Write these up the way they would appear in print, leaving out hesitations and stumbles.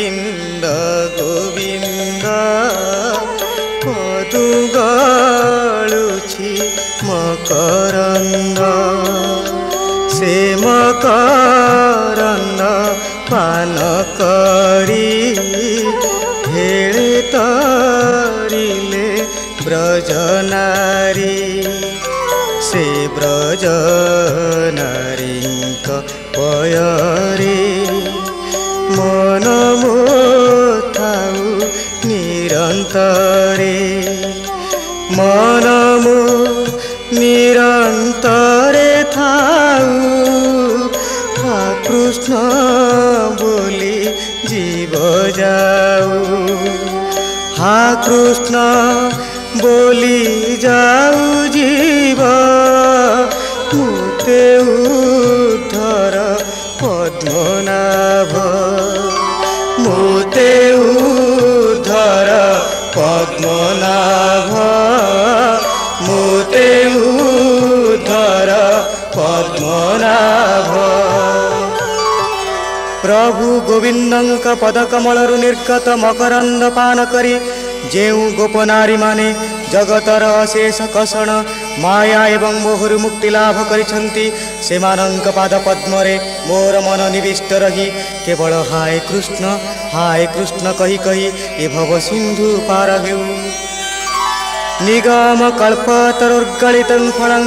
गोविंद गोविंद पदु गलुछि मकरंद से मकरंद पान करी हेले तरिले ब्रजनारी से ब्रजनारीक पयरे मन मोथाउ निरंतरे मन मो निरंतरे थाउ हा कृष्ण बोली जीव जाऊ हा कृष्ण बोली जाऊ जीव मुते उद्धर पद्मनाभ मुते उद्धर पद्मनाभ मुते उद्धर पद्मनाभ। प्रभु गोविंदंक पदकमलरु निर्गत मकरंद पान करी जेउ गोपनारी माने जगतर अशेष कषण माया एवं मोहरु मुक्ति लाभ करिछंती सेमानंक पाद पद्मरे मोर मन निविष्ट रही केवल हाय कृष्ण कही कही ए भव सिंधु पार हेउ। निगम कल्पतरुर्गलितं फलं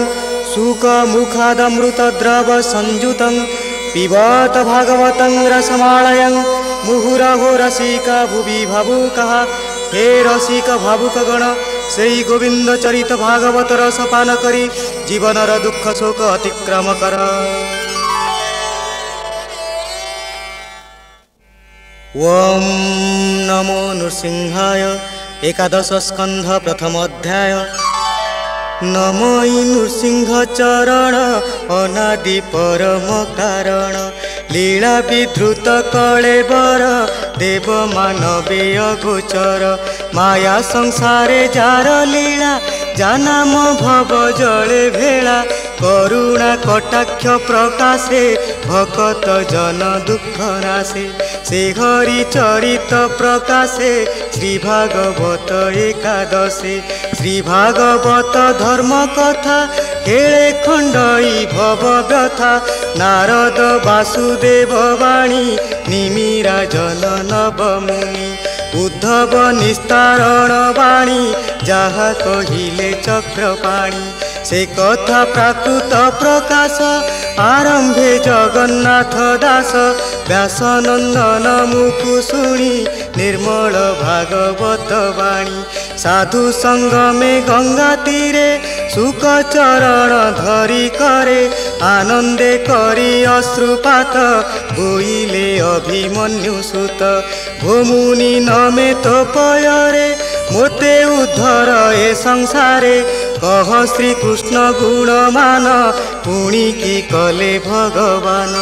सुख मुखादमृत द्रव संयुतं पिबत भागवतं रसमालयं मुहुरहो रसिका भुवि भावुकः। हे रसिक भावुक गण सेई गोविंद चरित भागवत रस पान करी जीवनर दुख शोक अतिक्रम कर। ओम नमो नृसिंहाय एकादश स्कंध प्रथम अध्याय। नमोई नृसिंह चरण अनादि परम कारण लीला विधृत कलेबर देव मानवीय गोचर माया संसारे जार लीला जानाम भव जले भेला करुणा कटाक्ष प्रकाशे भक्त जन दुख नाशे से हरि चरित प्रकाशे श्री भागवत एकादशे श्री भागवत धर्म कथा केळे खंडई भव व्यथा नारद वासुदेव वाणी निमिरा जन नवमुनि उद्धव निस्तारण वाणी जहा कहिले चक्रपाणी से कथा प्राकृत प्रकाश आरंभे जगन्नाथ दास व्यासनंदन मुखु शुणी निर्मल भागवत वाणी साधु संगमे गंगा तीरे सुख चरण धरी करे आनंदे करी अश्रुपात बोइले अभिमन्यु सुत भूमुनि नमे तो पयरे मोते उद्धर ए संसारे कह श्री कृष्ण गुणमान पुणी की कले भगवान।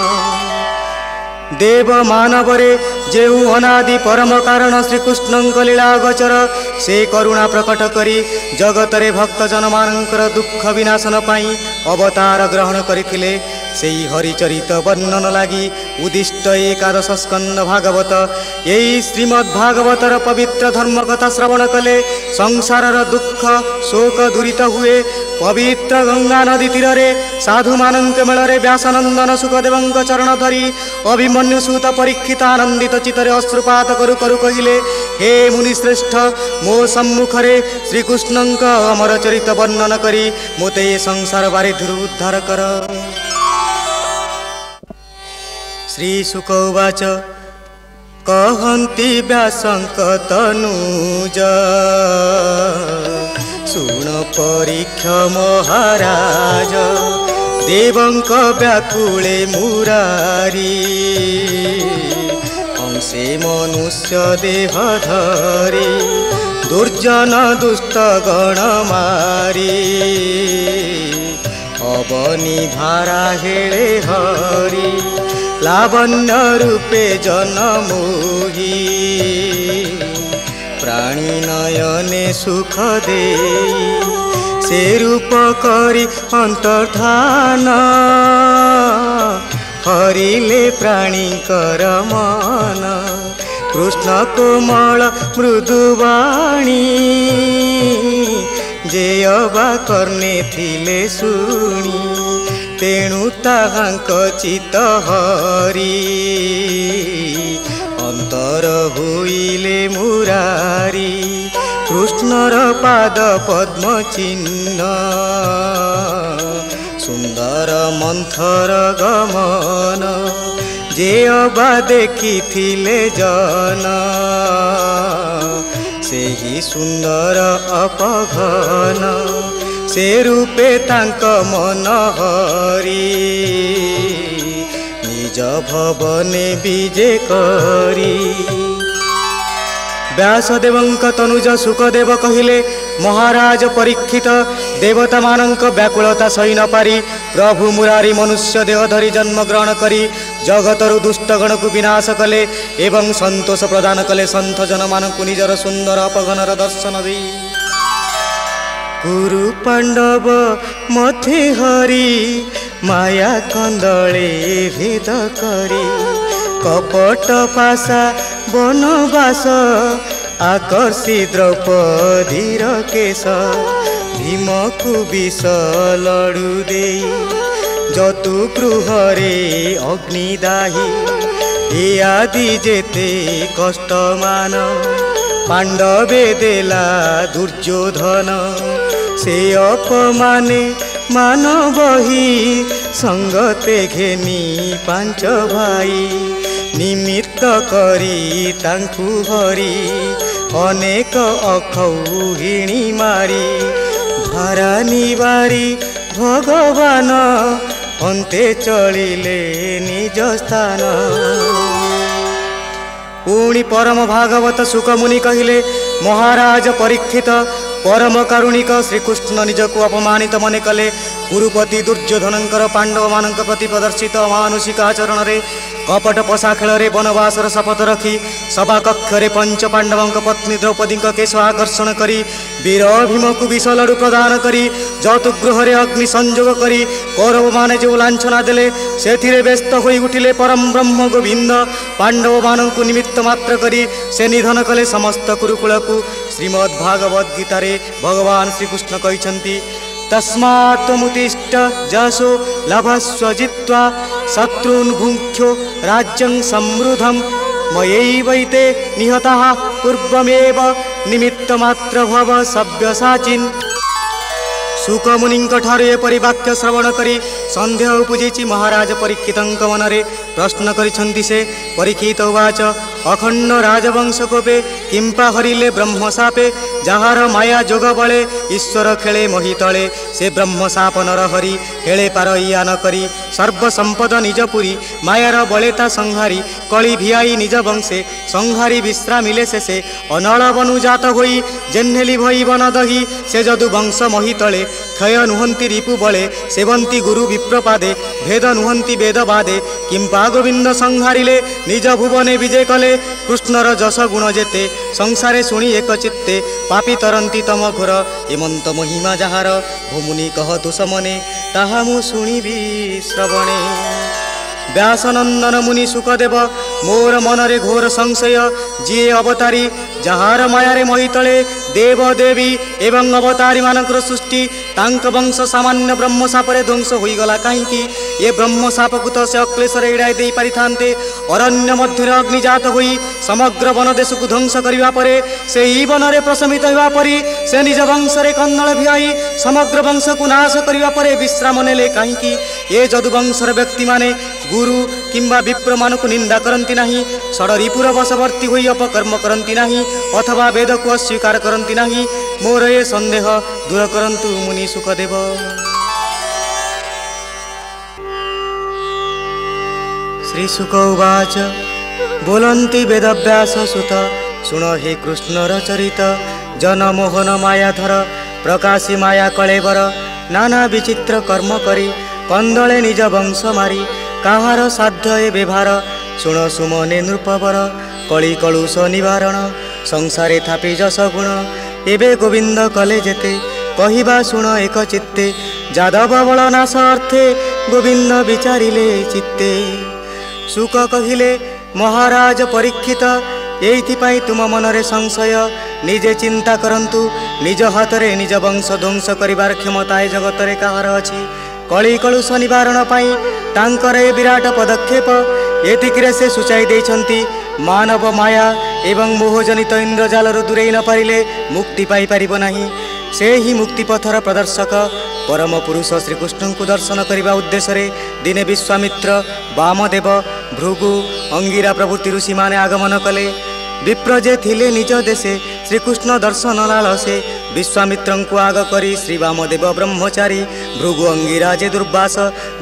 देव मानवरे जेउ अनादि परम कारण श्रीकृष्ण लीला गोचर से करुणा प्रकट करी जगतरे भक्त जन मानकर दुख विनाशन पाई अवतार ग्रहण करथिले सेई हरिचरित वर्णन लागि उदिष्ट एकादश स्कंद भागवत। यही श्रीमद् भागवतर पवित्र धर्म कथा श्रवण कले संसारर दुख शोक दूरित हुए। पवित्र गंगा नदी तीरे साधु मानक मेलरे व्यासनंदन सुखदेवंक चरण धरी अभिमन्यु सूत परीक्षित आनंदित चित्तरे अश्रुपात करू करू कहिले हे मुनिश्रेष्ठ मो सम्मुखरे श्रीकृष्णंक अमर चरित वर्णन करी मोते संसार बारिधुरु उद्धार कर। श्री शुक उवाच कहन्ति व्यासंक तनुज सुण परीक्ष महाराज देवंक व्याकुले मुरारी अंशे मनुष्य देह धरी दुर्जन दुष्ट गण मारी अवनी धारा हेले हरि लावण्य रूपे जन मोही प्राणी नयने सुख दे से रूप करी अंतर्धान हरिले प्राणी कर मन कृष्ण कोमल मृदुवाणी जे अबा कर्णे थिले शुणी तेणु ताहांक चित हरि अंतर हुइले मुरारी कृष्णर पाद पद्म चिन्ह सुंदर मंथर गमन जे अबा देखिथिले जन सेही सुंदर अपघन से रूपे तांक मन हरि निज भवने विजे करी। व्यासदेवंक तनुज सुखदेव कहिले महाराज परीक्षित देवता मानक व्याकुलता सही न पारी प्रभु मुरारी मनुष्य देह धरी जन्म ग्रहण करी जगतरु दुष्टगण को विनाश कले एवं संतोष प्रदान कले संत जन मानक निजर सुंदर अपघनर दर्शन दे। गुरु पांडव मथे हरि माया कंदले भेद करी कपट पाशा बनवास आकर्षि द्रौपदीर केश भीम को विष लड़ू दे जतु गृहरे अग्निदाही ए आदि जेते कष्ट मान पांडवे देला दुर्योधन से अपमाने मानवही संगते घेनी पांच भाई निमित्त करी तांकु हरि अनेक अखौहिणी मारी भारा निवारी भगवान अंते चलिले निज स्थान। पुणी परम भागवत सुखमुनि कहिले महाराज परीक्षित परम कारुणिक श्रीकृष्ण निजको अपमानित मने कले गुरुपति दुर्योधनंकर पांडव मानक प्रति प्रदर्शित अमानुषिक आचरण रे कपट पशा खेल रे वनवासर शपथ रखी सभा कक्षरे पंच पांडवंक पत्नी द्रौपदी केश आकर्षण करी वीर भीम को विष लड़ू प्रदान करी जतुगृह रे अग्नि संयोग करी कौरव माने जो लांछना देले सेथिरे व्यस्त होई उठिले परम ब्रह्म गोविंद पांडव मानक निमित्त मात्र करी से निधन कले समस्त कुरुकुल को श्रीमद् भागवत गीता रे भगवान श्रीकृष्ण कहिसंती तस्मात् मुतिष्ठ जसो लभस्व जित्वा शत्रून् भुङ्क्ष्यो राज्यं समृद्धं मयैवैते निहताः पूर्वमेव निमित्तमात्र भव सव्यसाचिन्। सुखमुनिंक ठारु एपरि वाक्य श्रवण करी संदेह उपजिछि महाराज परीक्षितंक मनरे प्रश्न करिछन्ति से परीक्षित उवाच अखंड राजवंश कोपे किंपा हरिले ब्रह्म सापे जहार माया जोग बळे ईश्वर खेले महितले से ब्रह्म साप नर हरि हेले पार इया न करी सर्व संपद निजपुरी मायार बळेता संहारी कଳି भियाई निज वंशे संहारी विश्रामिले से अनल बनु जात होई जेन्हेली भई बन दही से जदु वंश महितले क्षय नुहंती रिपु बळे सेवंती गुरु विप्रपादे भेद नुहंती वेदवादे किंपा गोविंद संहारिले निज भुवने विजय कले कृष्णर जस गुण जेते संसारे शुणी एक चित्ते पापी तरंती तम घोर एमंत महिमा जहार भूमुनि कहतु समने ताहा मु शुणिबी श्रवणे। व्यासनंदन मुनि सुखदेव मोर मनरे घोर संशय जी अवतारी जहार मायारे महितले देव देवी एवं अवतारी मानकर सृष्टि तांक वंश सामान्य ब्रह्म सापरे ध्वंस होई गला कहीं ये ब्रह्म साप को तो से अक्लेशर एड़ाई दे पारि थांते अरण्य मध्य अग्निजात होई समग्र वन देश को ध्वंस करिवा परे से ई वनरे प्रशमित होवा परी से निज वंशरे कन्नल भियाई समग्र वंश को नाश करिवा परे विश्राम नेले कहीं ये जदुवंशर व्यक्ति माने गुरु किंबा विप्र मान को निंदा करती नहीं षडरिपुर वशवर्ती होई अपकर्म करती नहीं अथवा वेद को अस्वीकार करती नहीं मोर ये संदेह दूर करंतु मुनि सुखदेव। श्री सुख उवाच बोलंती वेदव्यास सुत सुन हे कृष्णर चरित जनमोहन मायाधर प्रकाशी माया कलेवर नाना विचित्र कर्म करी कंदले निज वंश मारी काहार साध्य ए व्यवहार शुण सुमने नृपवर कली कलुष निवारण संसारे थापी जस गुण एबे गोविंद कले जेते कहिबा शुण एक चित्ते जादव बल नाश अर्थे गोविंद विचारिले चित्ते। सुख कहिले महाराज परीक्षित एइथिपाई तुम मनरे संशय निजे चिंता करंतु निज हाथ में निज वंश ध्वंस करिबार क्षमता ए जगतरे काहार अछि। कली कलुष निवारण पाई तांकर ए विराट पदक्षेप एतिकिरे से सूचाई देइछंती मानव माया एवं मोहजनित इंद्रजाल दूरे न पारिले मुक्ति पाई पारिब नाही। से ही मुक्तिपथर प्रदर्शक परम पुरुष श्रीकृष्ण को दर्शन करने उद्देश्य दिने विश्वामित्र वामदेव भृगु अंगिरा प्रभृति ऋषि माने आगमन कले। विप्र जे थिले निज देशे श्रीकृष्ण दर्शन लालसे विश्वामित्र को आग करी श्री वामदेव ब्रह्मचारी भृगु अंगिरा जे दुर्वास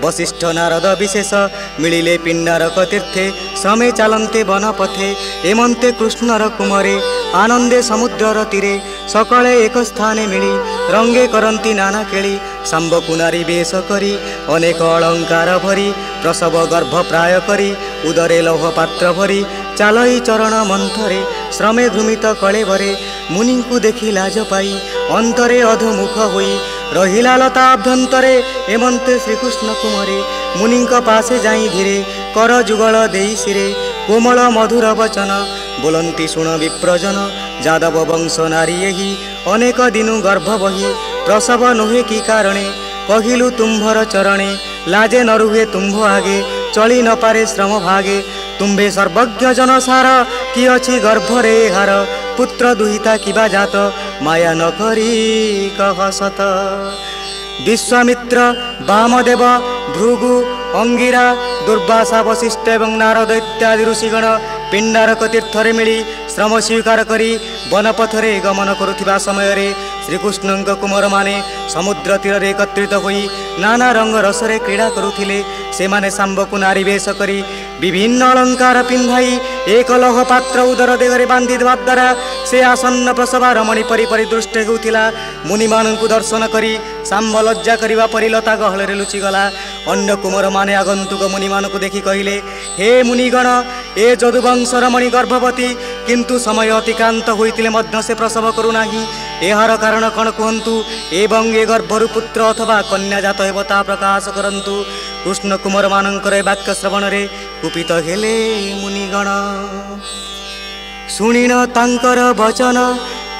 वशिष्ठ नारद विशेष मिलिले पिंडारक तीर्थे श्रमे चालन्ते वन पथे एमंते कृष्णर कुमरे आनंदे समुद्रर तीरे सकले एक स्थाने मिली रंगे करंती नाना केली सांब कुनारी बेश करी अनेक अलंकार भरी प्रसव गर्भ प्राय करी उदरे लौह पात्र भरी चालई चरण मंथरे श्रमे घृमित कलेवरे मुनि को देखी लाज पाई अंतरे अधमुख होई रहिला लता अभ्यंतरे एमंते श्रीकृष्ण कुमरे मुनि पासे जाई धीरे कर जुगल देई सिरे कोमल मधुर वचन बोलंती शुण विप्रजन जादव वंश नारी यही अनेक दिनु गर्भ बही प्रसव नुहे कि कारणे कहिलु तुम्भर चरणे लाजे न रुहे तुम्भ आगे चली न पारे श्रम भागे तुम्भे सर्वज्ञ जन सार कि अछि गर्भरे हार पुत्र दुहिता किबा जात माया न करी कह सत। विश्वामित्र वामदेव भृगु अंगिरा दुर्वासा वशिष्ठ एवं नारद इत्यादि ऋषिगण पिंडारक तीर्थरे मिली श्रम स्वीकार करी वनपथरे गमन करुथिबा समय रे श्रीकृष्ण कुमार माने समुद्र तीर एकत्रित होई नाना रंग रसरे क्रीड़ा करुथिले। से माने सांबकु नारी वेश करी विभिन्न अलंकार पिंधाई एक लौह पात्र उदर देहरे बांधि देवा द्वारा से आसन्न प्रसव रमणी परि परिदृष्ट होउथिला। मुनि मानंकु दर्शन करी सांब लज्जा करिवा परि लता गहलरे लुचिगला। अन्य कुमार माने आगंतुक मुनि मानकु देखि कहिले हे मुनिगण ए जदुवंश रमणी गर्भवती किंतु समय अतिक्रांत होइतिले मध्य से प्रसव करू नाही एहार कारण कण कहंतु एवं ए गर्भरु पुत्र अथवा कन्या जात हेब ता प्रकाश करंतु। कृष्ण कुमार मानंकर वाक्य श्रवण रे कुपित हेले मुनिगण शुणिन तांकर वचन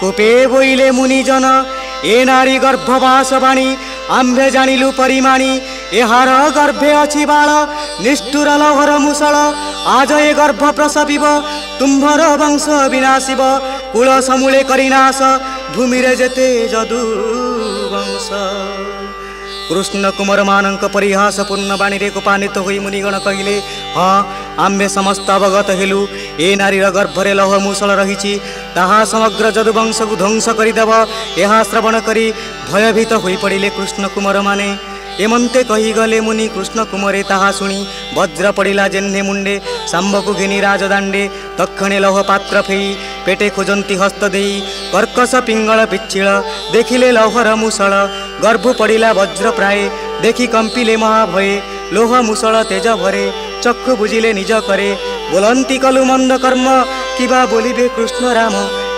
कुपे बोइले मुनिजन ए नारी गर्भवास बाणी आम्भे जानिलु परिमाणी एहार गर्भे अछि बाळ निष्ठुर लहर मुसळ आज ए गर्भ प्रसविब तुम्भर वंश विनाशिब कुल समूले करिनाश भूमिरे जेते जदु वंश। कृष्ण कुमार मानक परिहासपूर्ण बाणी रे कोपान्वित होई मुनिगण कहिले हाँ आम्भे समस्त अवगत हेलु ए नारीर गर्भरे लौह मूसल रही ताहा समग्र जदुवंश को ध्वंस करदेव यह श्रवण करी भयभीत होई पड़िले कृष्ण कुमार माने। एमंते कही गले मुनि कृष्ण कुमारे ताहा शुणी वज्र पड़िला जेन्हे मुंडे सांबकु घिनी राजदांडे तक्षणे लौह पात्र फेई पेटे खोजंती हस्त देई कर्कश पिंगल पिच्छिल देखिले लौहर मूसल गर्भ पड़िला वज्र प्राय देखि कंपिले महाभये लोह मूसल तेज भरे चक्षु बुझिले निज करे बोलंती कलु मंद कर्म किबा बोलिबे कृष्ण राम।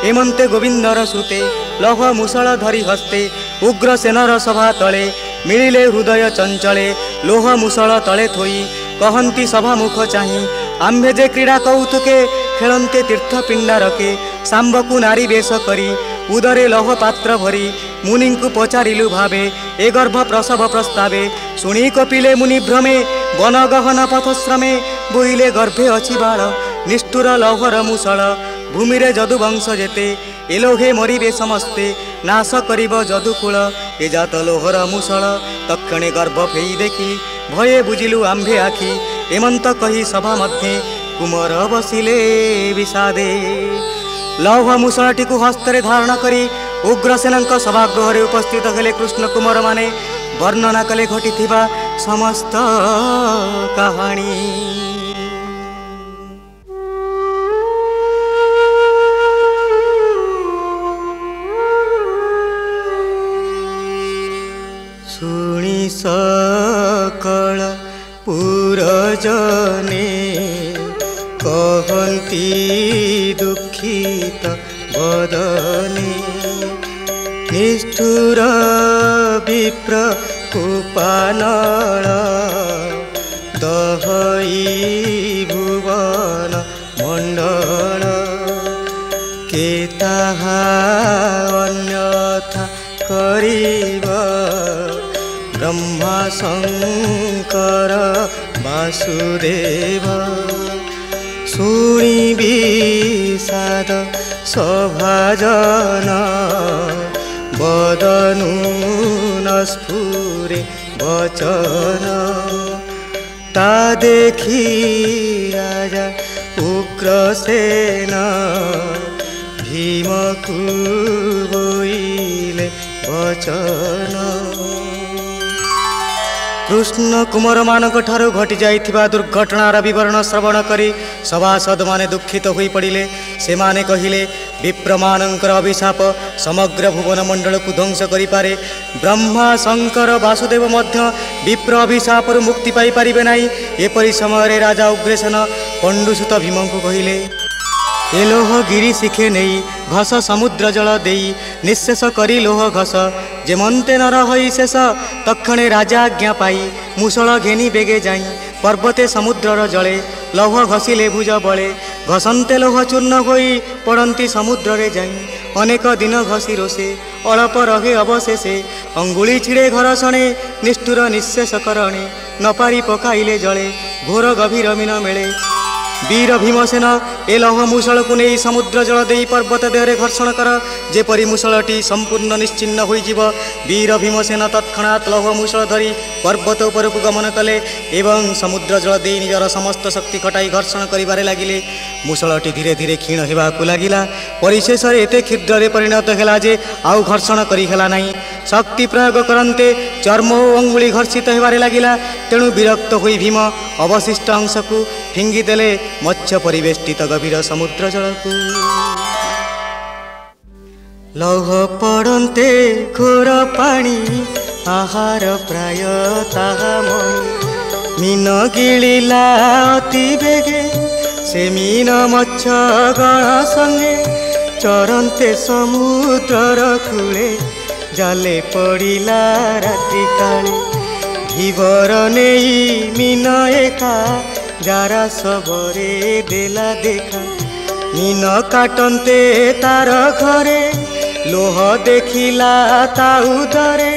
एमंते गोविंदर सुते लौह मूसल धरी हस्ते उग्र सेनर सभा तले मिलिले हृदय चंचले लोह मूसल तले थोई कहंती सभा मुख चाही आम्भे जे क्रीड़ा कौतुके खेलंते तीर्थ पिंडारके सांबकु नारी वेश करी उदरे लौह पात्र भरी मुनिंकु पचारिलु भावे ए गर्भ प्रसव प्रस्तावे शुणी कपिले मुनि भ्रमे वन गहन पथश्रमे बोइले गर्भे अछि बाळ निष्ठुर लौहर मूसल भूमिरे जदुवंश जेते एलोहे मरिबे समस्ते नाश करिब जदुकुल ए जात लोहर मूसल तक्षणे गर्भ फेई देखि भये बुझिलु आम्भे आखि एमंत कही सभा मध्ये कुमार बसिले विषादे। लौह मूसलटी को हस्तरे धारण करी उग्रसेनक सभागृह उपस्थित हेले कृष्ण कुमार माने वर्णना कले घटिथिबा समस्त कहानी। शुणी सकल पुरजने कहन्ति दुखित बदने निष्ठुर विप्र कुपानल दहई भुवन मंडल ताहा अन्यथा करिब ब्रह्मा शंकर वासुदेव शुणी विषाद सभाजन बदनु न स्फुरे वचन ता देखी राजा उग्रसेन भीमकु बोइले वचन। कृष्ण कुमार मानक ठारू घटी जाइथिबा दुर्घटनार विवरण श्रवण करी सभासद माने दुखित होई पड़िले। से माने कहिले विप्रमानंकर अभिशाप समग्र भुवन मंडल को ध्वंस करि पारे। ब्रह्मा शंकर वासुदेव मध्य विप्र अभिशापर मुक्ति पाई पारिबे नाही। एपरि समय राजा उग्रसेन पंडुसुत भीम को कहिले ए लोह गिरी शिखे नहीं घस समुद्र जल देई निशेष करी लोह घस जेमंते न रही शेष तक्षणे राजा आज्ञा पाई मुसळ घेनी बेगे जाई पर्वते समुद्रर जले लौह घसिले भुज बले घसंते लोह चूर्ण होई पड़ती समुद्र रे जाई अनेक दिन घसी रोसे अल्प रहे अवशेषे अंगुली छिड़े घर सणे निष्ठुर निशेष करणे न पारी पकाइले जले घोर गभीर मीन मेले। वीर भीमसेन ए लौह मूषल को नहीं समुद्र जल दे पर्वत देहरे घर्षण कर जेपरी मूषलटी संपूर्ण निश्चिन्न होइजिव। वीर भीमसेन तत्क्षणात् लौह मूषल धरी पर्वत उपर को गमन कले एवं समुद्र जल दे निजर समस्त शक्ति खटाई घर्षण करिबारे लागिले। मूषलटी धीरे धीरे क्षीण हेबाकु लागिला। परिशेष एते क्षुद्र परिणत हेला जे आउ घर्षण करी हेला नाही। शक्ति प्रयोग करन्ते चर्म और अंगुली घर्षित हेबारे लागिला। तेणु विरक्त होई भीम अवशिष्ट अंश को फिंगी देले मत्स्य परिवेष्टित गभीर समुद्र जल को। लौह पड़ते घोर पानी आहार प्राय ताहा मणि मीन गिलिला अति बेगे से मीन मत्स्य गण संगे चरन्ते समुद्रर कूले जाले पड़िला रात्रि काले धीवर नेई मीन एका जारा सबरे देला देखा मीन काटन्ते तार घरे लोह देखिला ता उदरे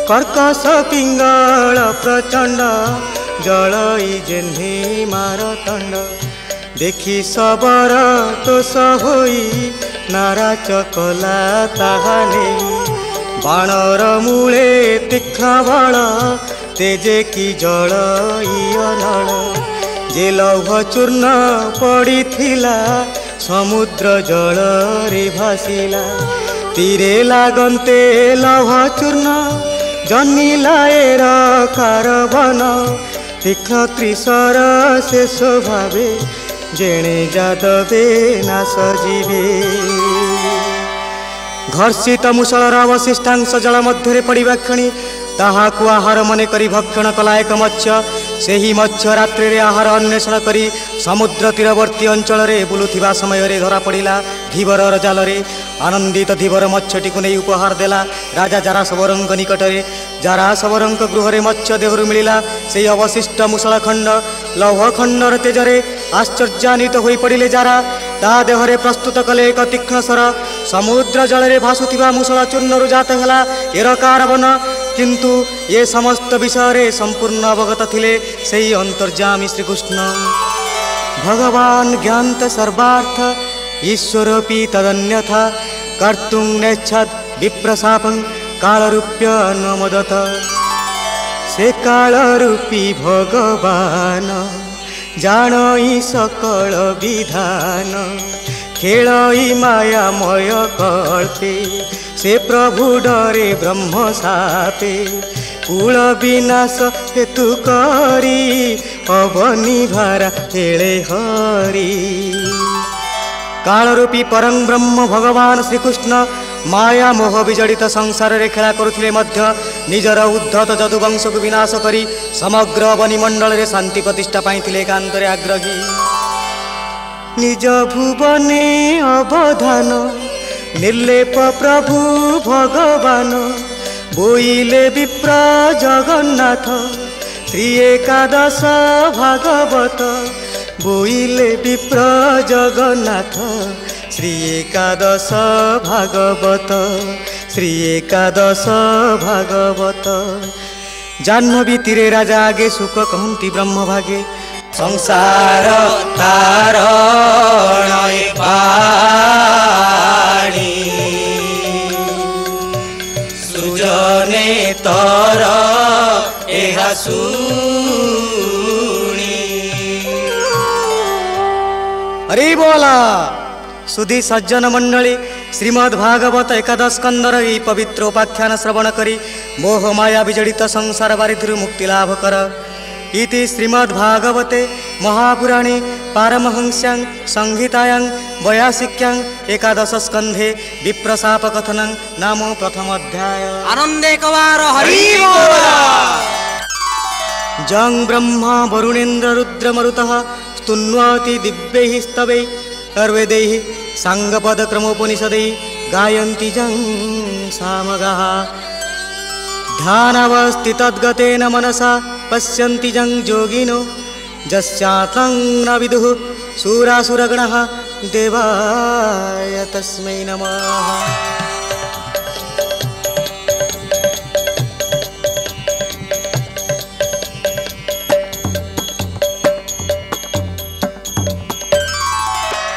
कर्कश पिंगल प्रचंड जलई जेन्हे मारतंड देखी सबर तोष होई नाराज कला ताहा नेई बाणर मूले तीक्ष्ण बल तेजे की जलई अनल जे लौह चूर्ण पड़ीथिला समुद्र जल रे भासिला तीरे लागन्ते लौह चूर्ण जन्मिला एर कारबन तीक्ष्ण त्रिशर शेष भावे जेणे जादवे नाश जीवे। घर्षित मूषलर अवशिष्टांश जल मध्य पड़ा क्षणी ताहाकु आहार मन करी भक्षण कला एक मत्स्य सेही मत्स्य रात्रि रे आहार अन्वेषण करी समुद्र तीरवर्ती अंचल रे बुलुथिबा समय रे धरा पड़िला धीवर जाल रे। आनंदित धीवर मत्स्यटी को नहीं उपहार देला राजा जारासवरंक निकट रे। जारासवरंक गृह रे मत्स्य देहरु मिलिला से अवशिष्ट मूषल खंड लौह खंडर तेजरे आश्चर्यान्वित होई पड़िले जारा ता देहरे प्रस्तुत कले एक तीक्ष्ण स्वर समुद्र जल रे भासुथिबा मूषल चूर्णरु जात हेला एर कारबन। किंतु ये समस्त विषय रे संपूर्ण अवगत थिले सेही अंतर्यामी श्रीकृष्ण। भगवान ज्ञात सर्वार्थ ईश्वरोपि तदन्यथा कर्तुं नेच्छद् विप्रशापं कालरूप्य अनुमोदत। से कालरूपी भगवान जानई सकल विधान खेलई मायामय कल्पे से प्रभु डरे ब्रह्म सापे कूल विनाश हेतु करी अवनी भारा खेले हरि। कालरूपी परं ब्रह्म भगवान श्रीकृष्ण माया मोह विजड़ित संसार रे खेला करुथिले मध्य निजर उद्धत जदुवंश को विनाश करी समग्र अवनिमंडल रे शांति प्रतिष्ठा पाइथिले एकांतरे आग्रही। निज भुवने अवधान निर्लेप प्रभु भगवान बोइले विप्र जगन्नाथ श्री एकादश भागवत बोइले विप्र जगन्नाथ श्री एकादश भागवत श्री एकादश भागवत। जाह्नवी तीरे राजा आगे सुख कहती ब्रह्म भागे संसार तारण पाणी सुजने तर एहा सुनी। अरे बोला सुधी सज्जन मंडली श्रीमद् भागवत एकादश स्कंदर यही पवित्र उपाख्यान श्रवण करी मोह माया विजड़ित संसार बारिधि मुक्ति लाभ कर। इति श्रीमद् भागवते महापुराणे पारमहंस्यां संहितायां 82 एकादश स्कंधे विप्रशाप कथनं नाम प्रथम अध्याय। आनंदे कवार हरि बोल। जं ब्रह्मा वरुणेन्द्र रुद्र मरुतः स्तुन्वाति दिव्यैः स्तवैः अर्वेदैः सांगपद क्रमोपनिषदैः गायन्ति जं सामगाः। ध्यानावस्थितद्गतेन मनसा पश्यन्ति जं योगिनो यस्यातं न विदुः सुरासुरगणः देवाय तस्मै नमः।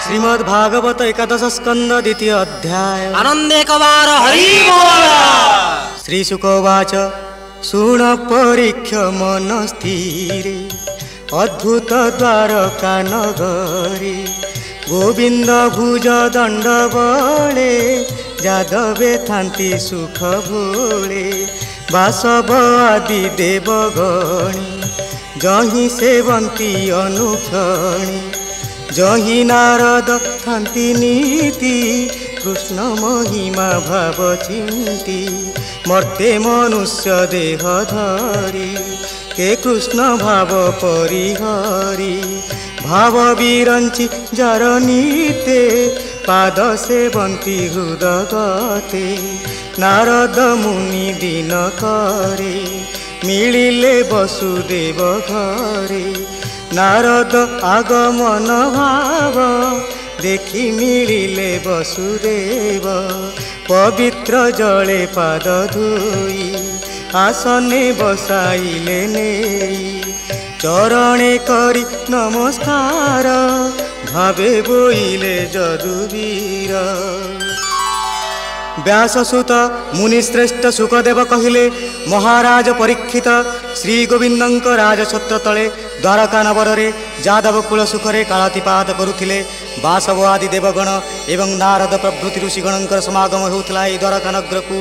श्रीमद् भागवत एकादश स्कंद द्वितीय अध्याय। आनंदे कवार हरि बोल। श्री शुकोवाच शुण परीक्ष मन स्थिरे अद्भुत द्वारका नगरे गोविंद भुज दंड बले जादवे थांति सुख भोले वासव आदि देवगणी जही सेवंती अनुक्षणी जही नारद थांति नीति कृष्ण महिमा भाव चिंती मर्ते मनुष्य देह धरी के कृष्ण भाव परिहरी भाव विरंचि जार नीते पाद सेवंती हृदगते नारद मुनि दिन करे मिलिले वसुदेव घरे नारद आगमन भाव देखि मिलिले वसुदेव पवित्र जले पाद धोई आसने बसाइले नेई चरणे करी नमस्कार भावे बोइले जदुवीर। व्याससुत मुनिश्रेष्ठ सुखदेव कहिले महाराज परीक्षित श्री गोविंदंक राजछत्र तले द्वारका नगरे जादव कुल सुखरे कालातिपात करुथिले वासव आदि देवगण एवं नारद प्रभृति ऋषिगणंकर समागम होउथिला। ए द्वारका नगर को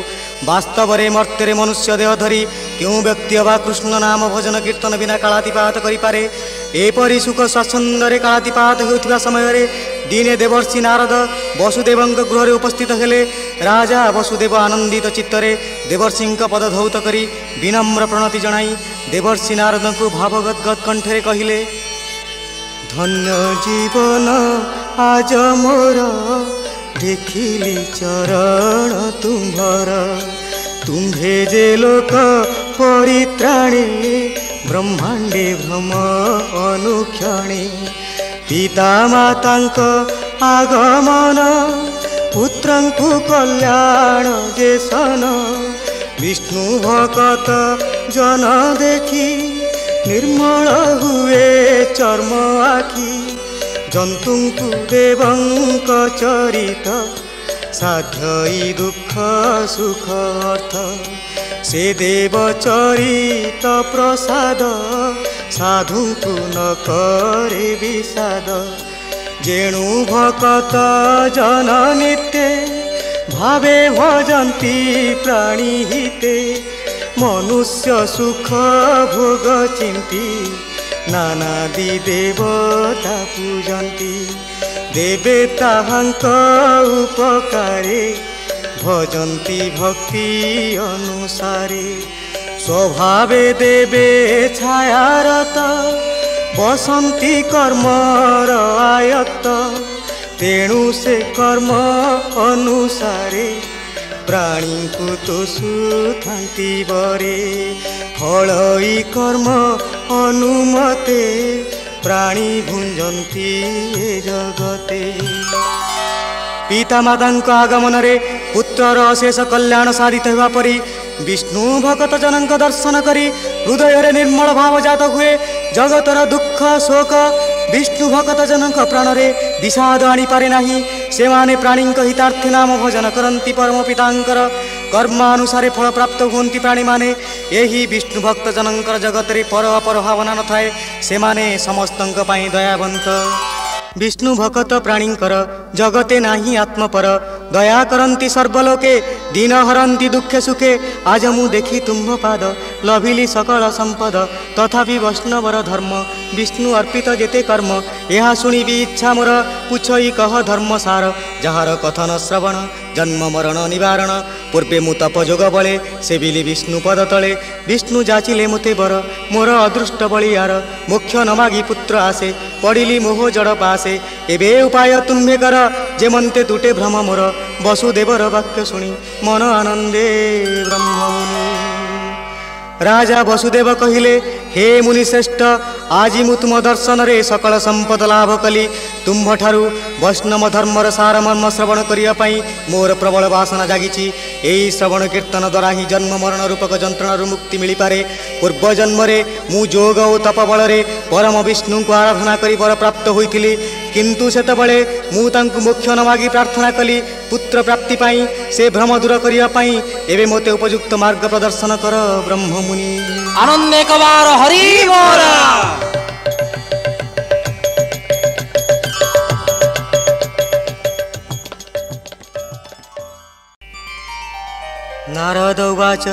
वास्तव में मर्त्य मनुष्य देह धरी क्यों व्यक्ति अवा कृष्ण नाम भजन कीर्तन बिना कालातिपात करिपारे। एपरि सुख स्वच्छंदरे कालातिपात होउथिबा समय दिने देवर्षि नारद वसुदेवंक गृह उपस्थित हेले। राजा वसुदेव आनंदित चित्तरे देवर्षिंक पद धौत करी विनम्र प्रणति जनाई देवर्षि नारद को भावगदगद कंठरे कहिले धन्य जीवन आज मोर देखिली चरण तुम्भर तुम्भे जे लोक परित्राणे ब्रह्मांडे भ्रम अनुक्षणे पिता मातांक आगमन पुत्रंकु कल्याण जे सन विष्णु भकत जन देखी निर्मल हुए चर्म आखि जंतुंकु देवंक चरित साध्यई दुख सुख अर्थ से देव चरित प्रसाद साधुंकु न करे विषाद जेणु भकत जन नित्य भावे भजन्ति प्राणी हिते मनुष्य सुख भोग चिंती नानादि देवता पूजन्ति देवे ताहांक उपकारे भजन्ति भक्ति अनुसारे स्वभावे देवे छायारत बसंती कर्मर आयत्त तेणु से कर्म अनुसारे प्राणी को तो सुथांति बरे फलई कर्म अनुमते प्राणी भुंजन्ति जगते। पितामाता आगमन रे पुत्रर अशेष कल्याण साधित हुआ परी विष्णु भक्त जनक दर्शन करी हृदय रे निर्मल भाव जात हुए। जगतर दुख शोक विष्णु भक्त जनक प्राण रे विषाद आनी पारे नाही। सेमाने प्राणी हितार्थे नाम भजन करती परम पितांकर कर्मानुसारे फल प्राप्त हुंती प्राणी माने। यही विष्णु भक्त जनकर जगत रे पर अपर भावना न थाए। सेमाने समस्तंक पाई दयावंत। विष्णु भक्त प्राणींकर जगते नाही आत्मपर दया करंती सर्वलोके दीन हरंती दुखे सुखे। आज मु देखी तुम्भ पाद लभिली सकल संपद तथापि वैष्णवर धर्म विष्णु अर्पित जेते कर्म। यह शुणी भी इच्छा मोर पुछई कह धर्म सार जार कथन श्रवण जन्म मरण निवारण। पूर्वे मु तपजोग बले सेविली विष्णु पद तले विष्णु जाचिले मुते बर मोर अदृष्ट बलियार। मोक्ष न मागी पुत्र आसे पड़िली मोह जड़ पासे। एबे उपाय तुम्हे कर जेमंते तुटे भ्रम मोर वसुदेवर वाक्य शुणी मन आनंदे ब्रह्ममुनि। राजा वसुदेव कहिले हे मुनि श्रेष्ठ आजि मु तुम दर्शन रे सकल संपद लाभ कली। तुम्भ ठारू वैष्णव धर्मर सार मर्म श्रवण करिया पई मोर प्रबल वासना जागिछि। एई श्रवण कीर्तन द्वारा ही जन्म मरण रूपक जंत्रणारू मुक्ति मिली पारे। पूर्व जन्म रे मु जोग और तप बल रे परम विष्णु को आराधना करी वर प्राप्त होइथिली। किंतु सेतबेले मु तांकु मोक्ष न मागी प्रार्थना कली पुत्र प्राप्ति पाई। से भ्रम दूर करिया पाई एबे मोते उपयुक्त मार्ग प्रदर्शन कर ब्रह्ममुनि। आनंद एक बार हरि बोल। नारद उवाच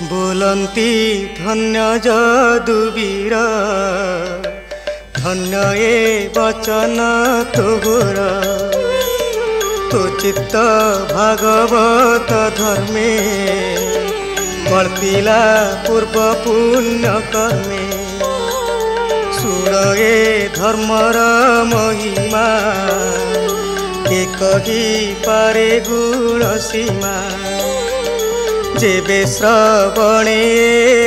बोलंती धन्य जदुवीर धन्य ए वचन तोहर। तो चित्त भागवत धर्मे कल्पिला पूर्व पुण्य कर्मे। सुन ए धर्मर महिमा के कही पारे गुण सीमा। जेबे श्रवणे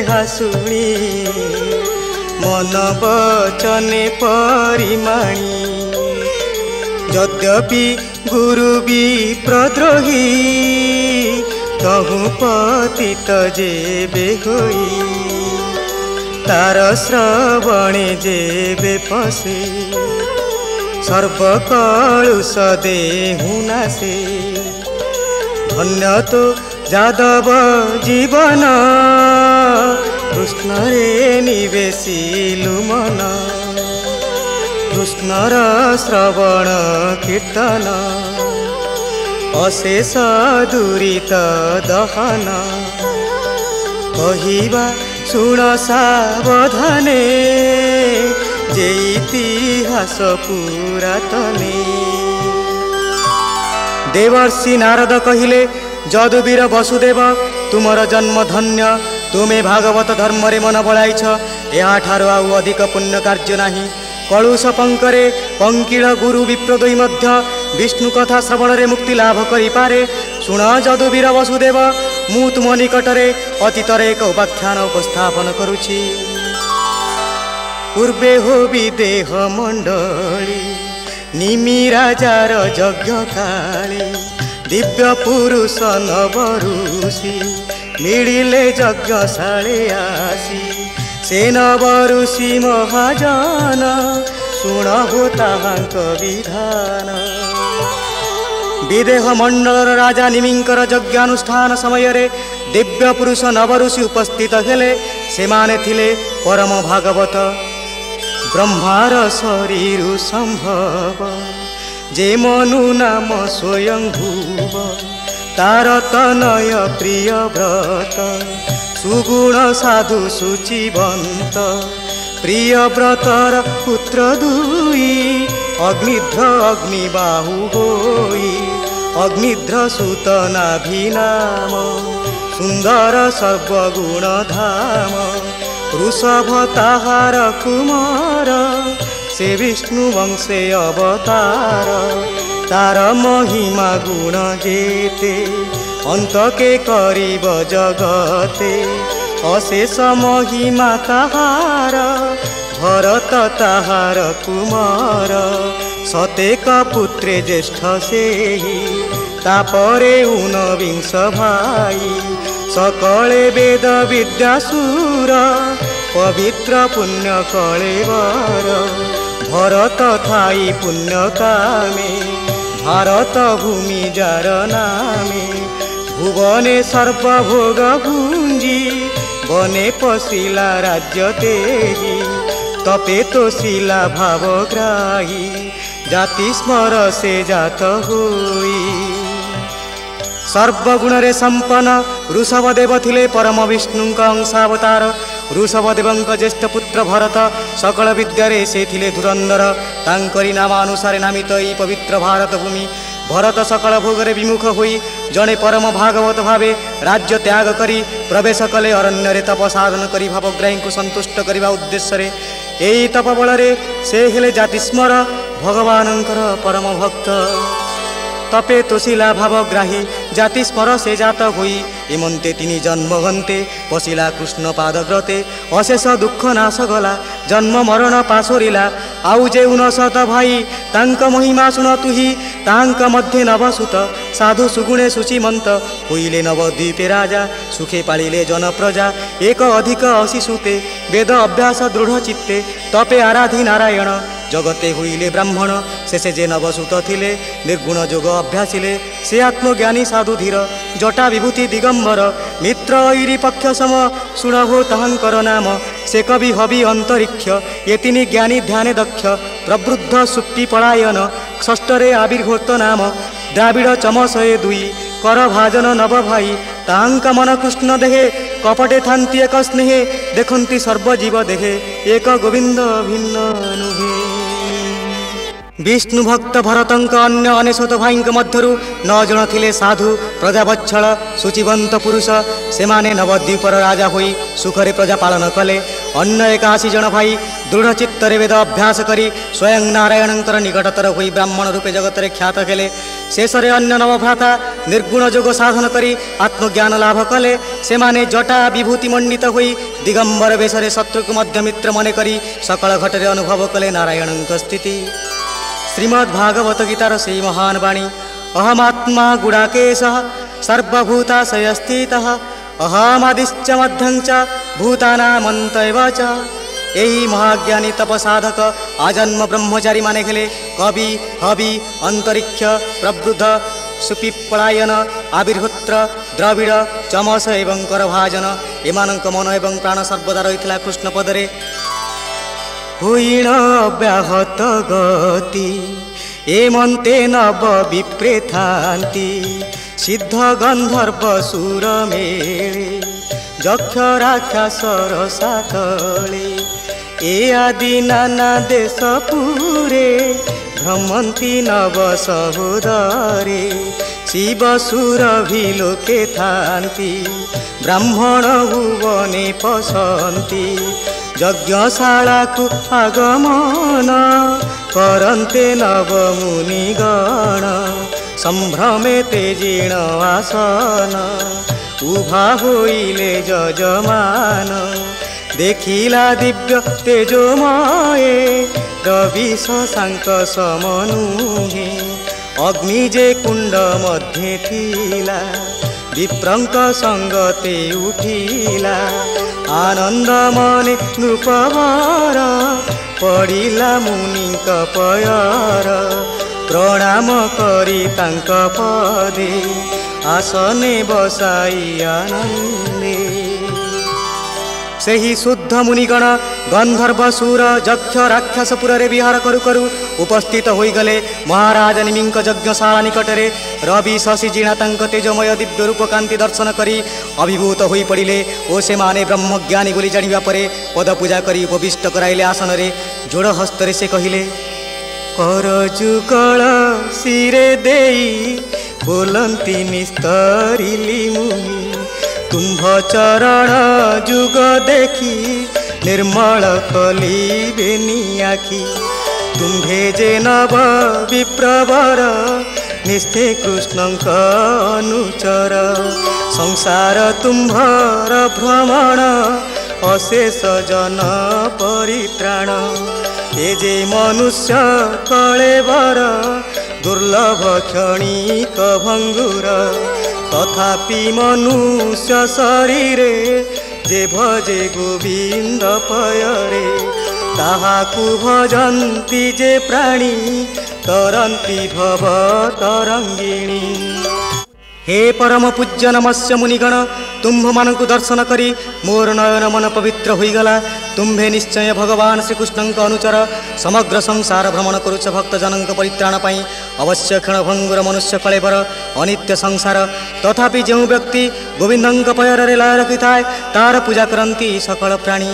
हासुणी मन वचने परिमाणी। यद्यपि गुरु भी प्रद्रोही कहु पतित जेबे होई। तार श्रवणे जेबे पसे सर्वकलुष देहु नासे। धन्य तो जादव जीवन कृष्ण रे निवेशिलु मन। कृष्णर श्रवण कीर्तन अशेष दुरित दहन। कहिबा शुण सावधाने जे इतिहास पुरातने। देवर्षि नारद कहिले जदुवीर वसुदेव तुमर जन्म धन्य। तुमे भागवत धर्म रे मन बळाइछ। या ठारो आउ अधिक पुण्य कार्य नाही। कलुष पंकरे पंकिल गुरु विप्रदोई मध्य विष्णु कथा श्रवण रे मुक्ति लाभ करि पारे। शुण जदुवीर वसुदेव मु तुम निकटरे अतीतर एक उपाख्यान उपस्थापन करुछि। पूर्वे हो विदेह मंडली निमि राजार यज्ञ काली। दिव्य पुरुष नव ऋषि मिलिले यज्ञशाळे आसी। से नव ऋषि महाजन शुण हो ताहांक विधान। विदेह मंडलर राजा निमिंकर यज्ञानुष्ठान समय रे दिव्य पुरुष नव ऋषि उपस्थित हेले। सेमाने थिले परम भागवत ब्रह्मार शरीर संभव। जे मनु नाम स्वयं भुव तार तनय प्रिय व्रत। सुगुण साधु सुचिवंत प्रिय व्रतर पुत्र दुई। अग्निध्र अग्निबाहु होई अग्निध्र सुत नाभिनाम। सुंदर सर्वगुण धाम वृषभ ताहार कुमार। से विष्णु वंशे अवतार तार महिमा गुण जेते अंतके करिब जगते अशेष महिमा ताहार भरत ताहार कुमार सतेक पुत्रे ज्येष्ठ सेहि तापरे ऊनविंश भाई सकले वेद विद्यासुर पवित्र पुण्य कलेवर भरत थाई पुण्य कामे भारत भूमि जार नामे भुवने सर्वभोग भुंजी बने पशिला राज्य तेजी तपे तो शिला भावग्राही जाति स्मर से जात हुई सर्वगुण रे संपन्न ऋषभदेव थिले परम विष्णु अंशावतार ऋषभदेव ज्येष्ठ पुत्र भरत सकल विद्यारे से थिले धुरंधर तांकरी नामानुसारे नामित ई पवित्र भारत भूमि भरत सकल भोगरे विमुख होई जड़े परम भागवत भावे राज्य त्याग करी प्रवेश कले अरण्य तप साधन करी भावग्राही को संतुष्ट करने उद्देश्य यही तप बल से हेले जातिस्मर भगवानंकर परम भक्त तपे तोशिला भावग्राही जाति स्मर से जात हुई इमंते तिनी जन्म गंते पशिला कृष्ण पादग्रते अशेष दुख नाश गला जन्म मरण पाशोरिला आउ जे उनसत भाई तांक महिमा शुण तुही तांक मध्य नवसुत साधु सुगुणे शुचिमंत होइले नवद्वीपे राजा सुखे पालिले जन प्रजा एक अधिक अशिशुते वेद अभ्यास दृढ़ चित्ते तपे आराधि नारायण जगते हुईले ब्राह्मण शेषे जे नवसुत थिले निर्गुण जोग अभ्यासिले से आत्मज्ञानी साधु धीर जटा विभूति दिगंबर मित्र ऐरी पक्ष सम शुणहो तहंकर नाम से कवि हवि अंतरिक्ष ये तिनी ज्ञानी ध्याने दक्ष प्रवृद्ध सुप्ति पलायन षष्ठरे आविर्भूत नाम द्राविड़ चमसये दुई कर भाजन नव भाई तांक मन कृष्ण देहे कपटे थांती एक स्नेहे देखंती सर्वजीव देहे एक गोविंद भिन्न नुहे विष्णु भक्त भरतंक अन्य अनेशत भाई मध्यरु 9 जन थिले साधु प्रजावत्सल शुचिवंत पुरुष से माने नवद्वीपर राजा होई सुखरे प्रजा पालन कले अन्य 81 जन भाई दृढ़ चित्तरे वेद अभ्यास करी स्वयं नारायणंकर निकटतर होई ब्राह्मण रूपे जगतरे ख्यात केले शेषरे अन्य नव भ्राता निर्गुण जोग साधन करी आत्मज्ञान लाभ कले से माने जटा विभूति मंडित होई दिगंबर वेशरे शत्रुक मध्य मित्र मने करी सकल घटरे अनुभव कले नारायणंक स्थिति श्रीमद् भागवत गीतार से महान वाणी अहमात्मा गुडाकेश सर्वभूताशयस्थितः अहमादिश्च मध्यं च भूतानामन्तैव च यही महाज्ञानी तपसाधक आजन्म ब्रह्मचारी माने गेले कवि हवि अंतरिक्ष प्रवृद्ध सुपिपलायन आविर्होत्र द्रविड़ चमस एवं करभाजन एमानंक मन एवं प्राण सर्वदा रही कृष्ण पदरे हुईण अव्याहत गति एमंते नव विप्रे थांती सिद्ध गंधर्व सुर मेले यक्ष राक्षसर सातले ए आदि नाना देश पुरे भ्रमंती नव सहोदरे शिव सुर भी लोके थांती ब्राह्मण भुवने पसंती यज्ञशाला को आगमन करन्ते नव मुनिगण संभ्रमे तेजीण आसन उभा होइले यजमान देखिला दिव्य तेजोमये रवि शशांक समनुहे अग्नि जे कुंड मध्ये थिला विप्रंक संगते उठिला आनंद मने नृपवर पड़िला मुनिक पयर प्रणाम करी तांक पदे आसने बसाई आनंदे सेही शुद्ध मुनिगण गंधर्व सूर यक्ष राक्षसपुर विहार करू करू उपस्थित होईगले महाराज निमिंक यज्ञशाला निकटरे रवि शशि जीणा तांक तेजमय दिव्य रूप कांति दर्शन करी अभिभूत होई पड़िले ओ से माने ब्रह्मज्ञानी बोली जानिबा परे पद पूजा करी उपविष्ट कराइले आसन रे जोड़ हस्तरे से कहिले कर जुगल सिरे देई बोलंती निस्तरिली मुनि तुम्भ चरण जुग देखी निर्मल कली बेनी आखि तुम्भे जे नव विप्रवर निस्ते कृष्णଙ୍କ अनुचर संसार तुम्भर भ्रमण अशेष जन परित्राण ए जे मनुष्य कलेवर दुर्लभ क्षणिक भंगुर तथापि मनुष्य शरीरे जे भजे गोविंद पयरे ताहाकु भजन्ति जे प्राणी तरन्ति भव तरंगिणी। हे परम पूज्य नमस्य मुनिगण तुम्भ मानकु दर्शन करी मोर नयन मन पवित्र होईगला। तुम्भे निश्चय भगवान श्रीकृष्णଙ୍କ अनुचर समग्र संसार भ्रमण करुछ भक्तजनଙ୍କ परित्राण पाई अवश्य क्षणभंगुर मनुष्य कलेवर अनित्य संसार तथापि जो व्यक्ति गोविंदଙ୍କ पयରରେ लय रखिथाए तार पूजा करन्ति सकल प्राणी।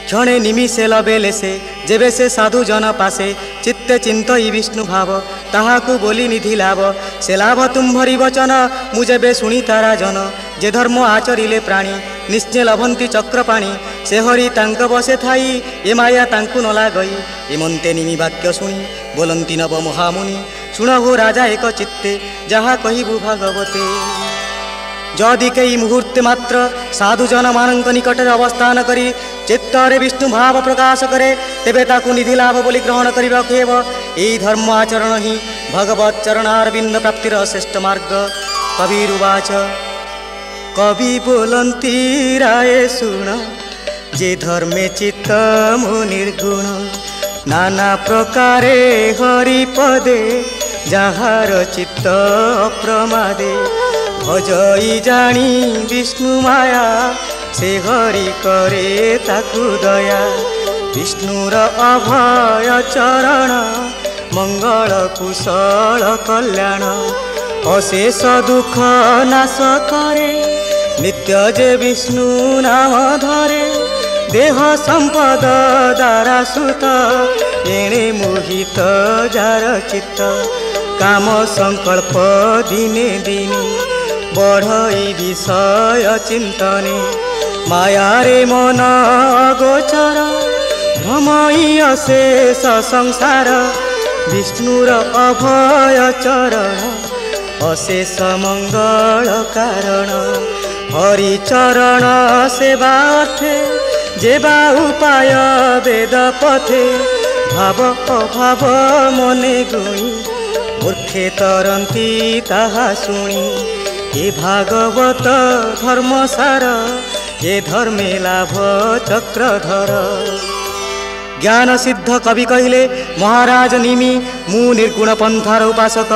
क्षणे निमिषे लबेले से जेबे से साधु जन पासे चित्ते चिंतई विष्णु भाव ताहाकु बोली निधि लाभ से लाभ तुम्भरी वचन मुझे शुणी तारा जन जे धर्म आचरिले प्राणी निश्चय लभंती चक्रपाणी से हरि तांक बसे थाई ए माया तांकु न लागई एमंते निमि वाक्य शुणी बोलंती नव महामुनि शुण हो राजा एक चित्ते जहा कहिबु भागवते। जदि कई मुहूर्ते मात्र साधुजन मानक निकट अवस्थान करी चित्तरे विष्णु भाव प्रकाश करे तेबे ताकु निधि लाभ बोली ग्रहण करिबा हेब। एई धर्म आचरण ही भगवत चरणारविंद प्राप्तिर श्रेष्ठ मार्ग। कबीरुवाच कवि बोलंती राय सुण जे धर्मे चित्त मो निर्गुण नाना प्रकारे हरिपदे जहार चित्त अप्रमादे भजई जानी विष्णु माया से हरि करे ताकु दया विष्णुर अभय चरण मंगल कुशल कल्याण अशेष दुख नाश करे नित्य जे विष्णु नाम धरे देह संपद दारा सुत एणे मोहित जार चित्त काम संकल्प दिने दिने बढ़ई विषय चिंतने माया रे मन अगोचर भ्रमई अशेष संसार विष्णुर अभय चरण अशेष मंगल कारण हरि चरण सेवार्थे जेबा उपाय वेद पथे भाव अभाव मने गुणी मूर्खे तरंती ताहा शुणी ए भागवत धर्मसार ए धर्मे लाभ चक्रधर। ज्ञान सिद्ध कवि कहिले महाराज निमि मु निर्गुण पंथार उपासक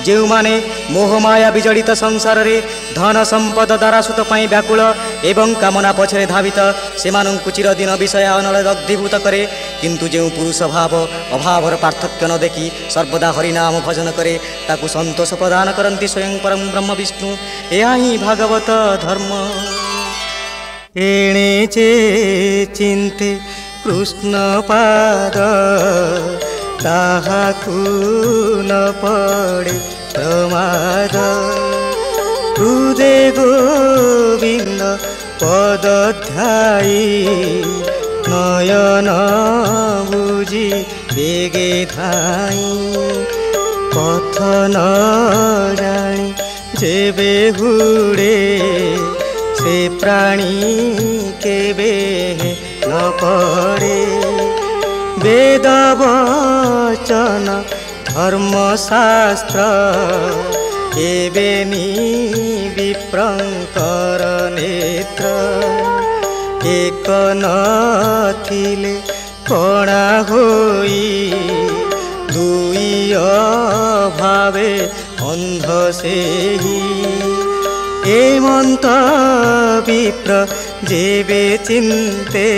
जो माने मोहमाया विजड़ित संसार रे धन संपद दारासुत पाई व्याकुल एवं कामना पछरे धावित सेमानंकु चिरदिन विषय अनल दग्धीभूत करे किंतु जो पुरुष भाव अभावर पार्थक्य न देखी सर्वदा हरिनाम भजन करे ताकु संतोष प्रदान करंती स्वयं परम ब्रह्म विष्णु एहा ही भागवत धर्म। एणे चे चिंते कृष्ण पाद ताहाकु न पड़े प्रमाद हृदय गोविंद पद ध्यायी नयन बुझी बेगे धाई पथ न जानी जेबे हुड़े से प्राणी केबे न पड़े वेद वचन धर्मशास्त्र एबे नी विप्रंकर नेत्र एक नथिले कणा होई दुई अभावे अंध सेही एमंत विप्र जेबे चिंते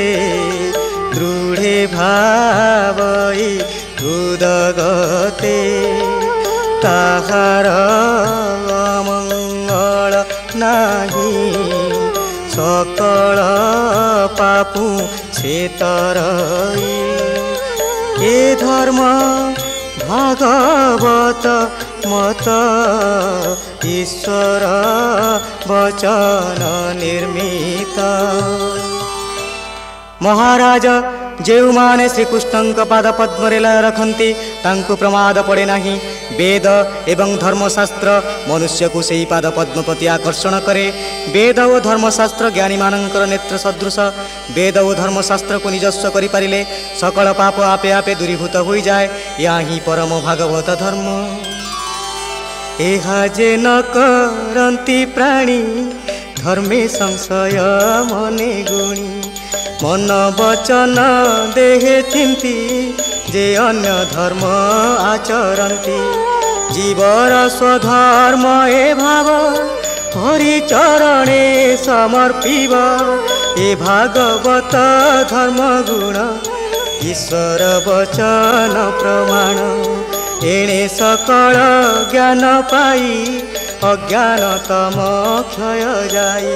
दृढ़े भावई हृदगते ताहार मंगल नाही सकल पापु से तरई ए धर्म भागवत मत ईश्वर वचन निर्मित। महाराज ଯେଉଁମାନେ ଶ୍ରୀକୃଷ୍ଣଙ୍କ ପାଦ ପଦ୍ମରେ ଲୟ ରଖନ୍ତି ତାଙ୍କୁ ପ୍ରମାଦ ପଡ଼େ ନାହିଁ। ବେଦ ଏବଂ ଧର୍ମଶାସ୍ତ୍ର ମନୁଷ୍ୟକୁ ସେହି ପାଦ ପଦ୍ମ ପ୍ରତି ଆକର୍ଷଣ କରେ। ବେଦ ଓ ଧର୍ମଶାସ୍ତ୍ର ଜ୍ଞାନୀମାନଙ୍କର ନେତ୍ର ସଦୃଶ। ବେଦ ଓ ଧର୍ମଶାସ୍ତ୍ରକୁ ନିଜସ୍ୱ କରିପାରିଲେ ସକଳ ପାପ ଆପେ ଆପେ ଦୂରୀଭୂତ ହୋଇଯାଏ। ଏହା ହିଁ ପରମ ଭାଗବତ ଧର୍ମ। ଏହା ଯେ ନ କରନ୍ତି ପ୍ରାଣୀ ଧର୍ମେ ସଂଶୟ ମନେ ଗୁଣି। ମନ ବଚନ ଦେହେ ଚିନ୍ତି ଯେ ଅନ୍ୟ ଧର୍ମ ଆଚରନ୍ତି। ଜୀବର ସ୍ୱଧର୍ମ ଏ ଭାବ ହରିଚରଣେ ସମର୍ପିବ। ଏ ଭାଗବତ ଧର୍ମ ଗୁଣ ଈଶ୍ୱର ବଚନ ପ୍ରମାଣ। ଏଣେ ସକଳ ଜ୍ଞାନ ପାଇ ଅଜ୍ଞାନ ତମ କ୍ଷୟ ଯାଇ।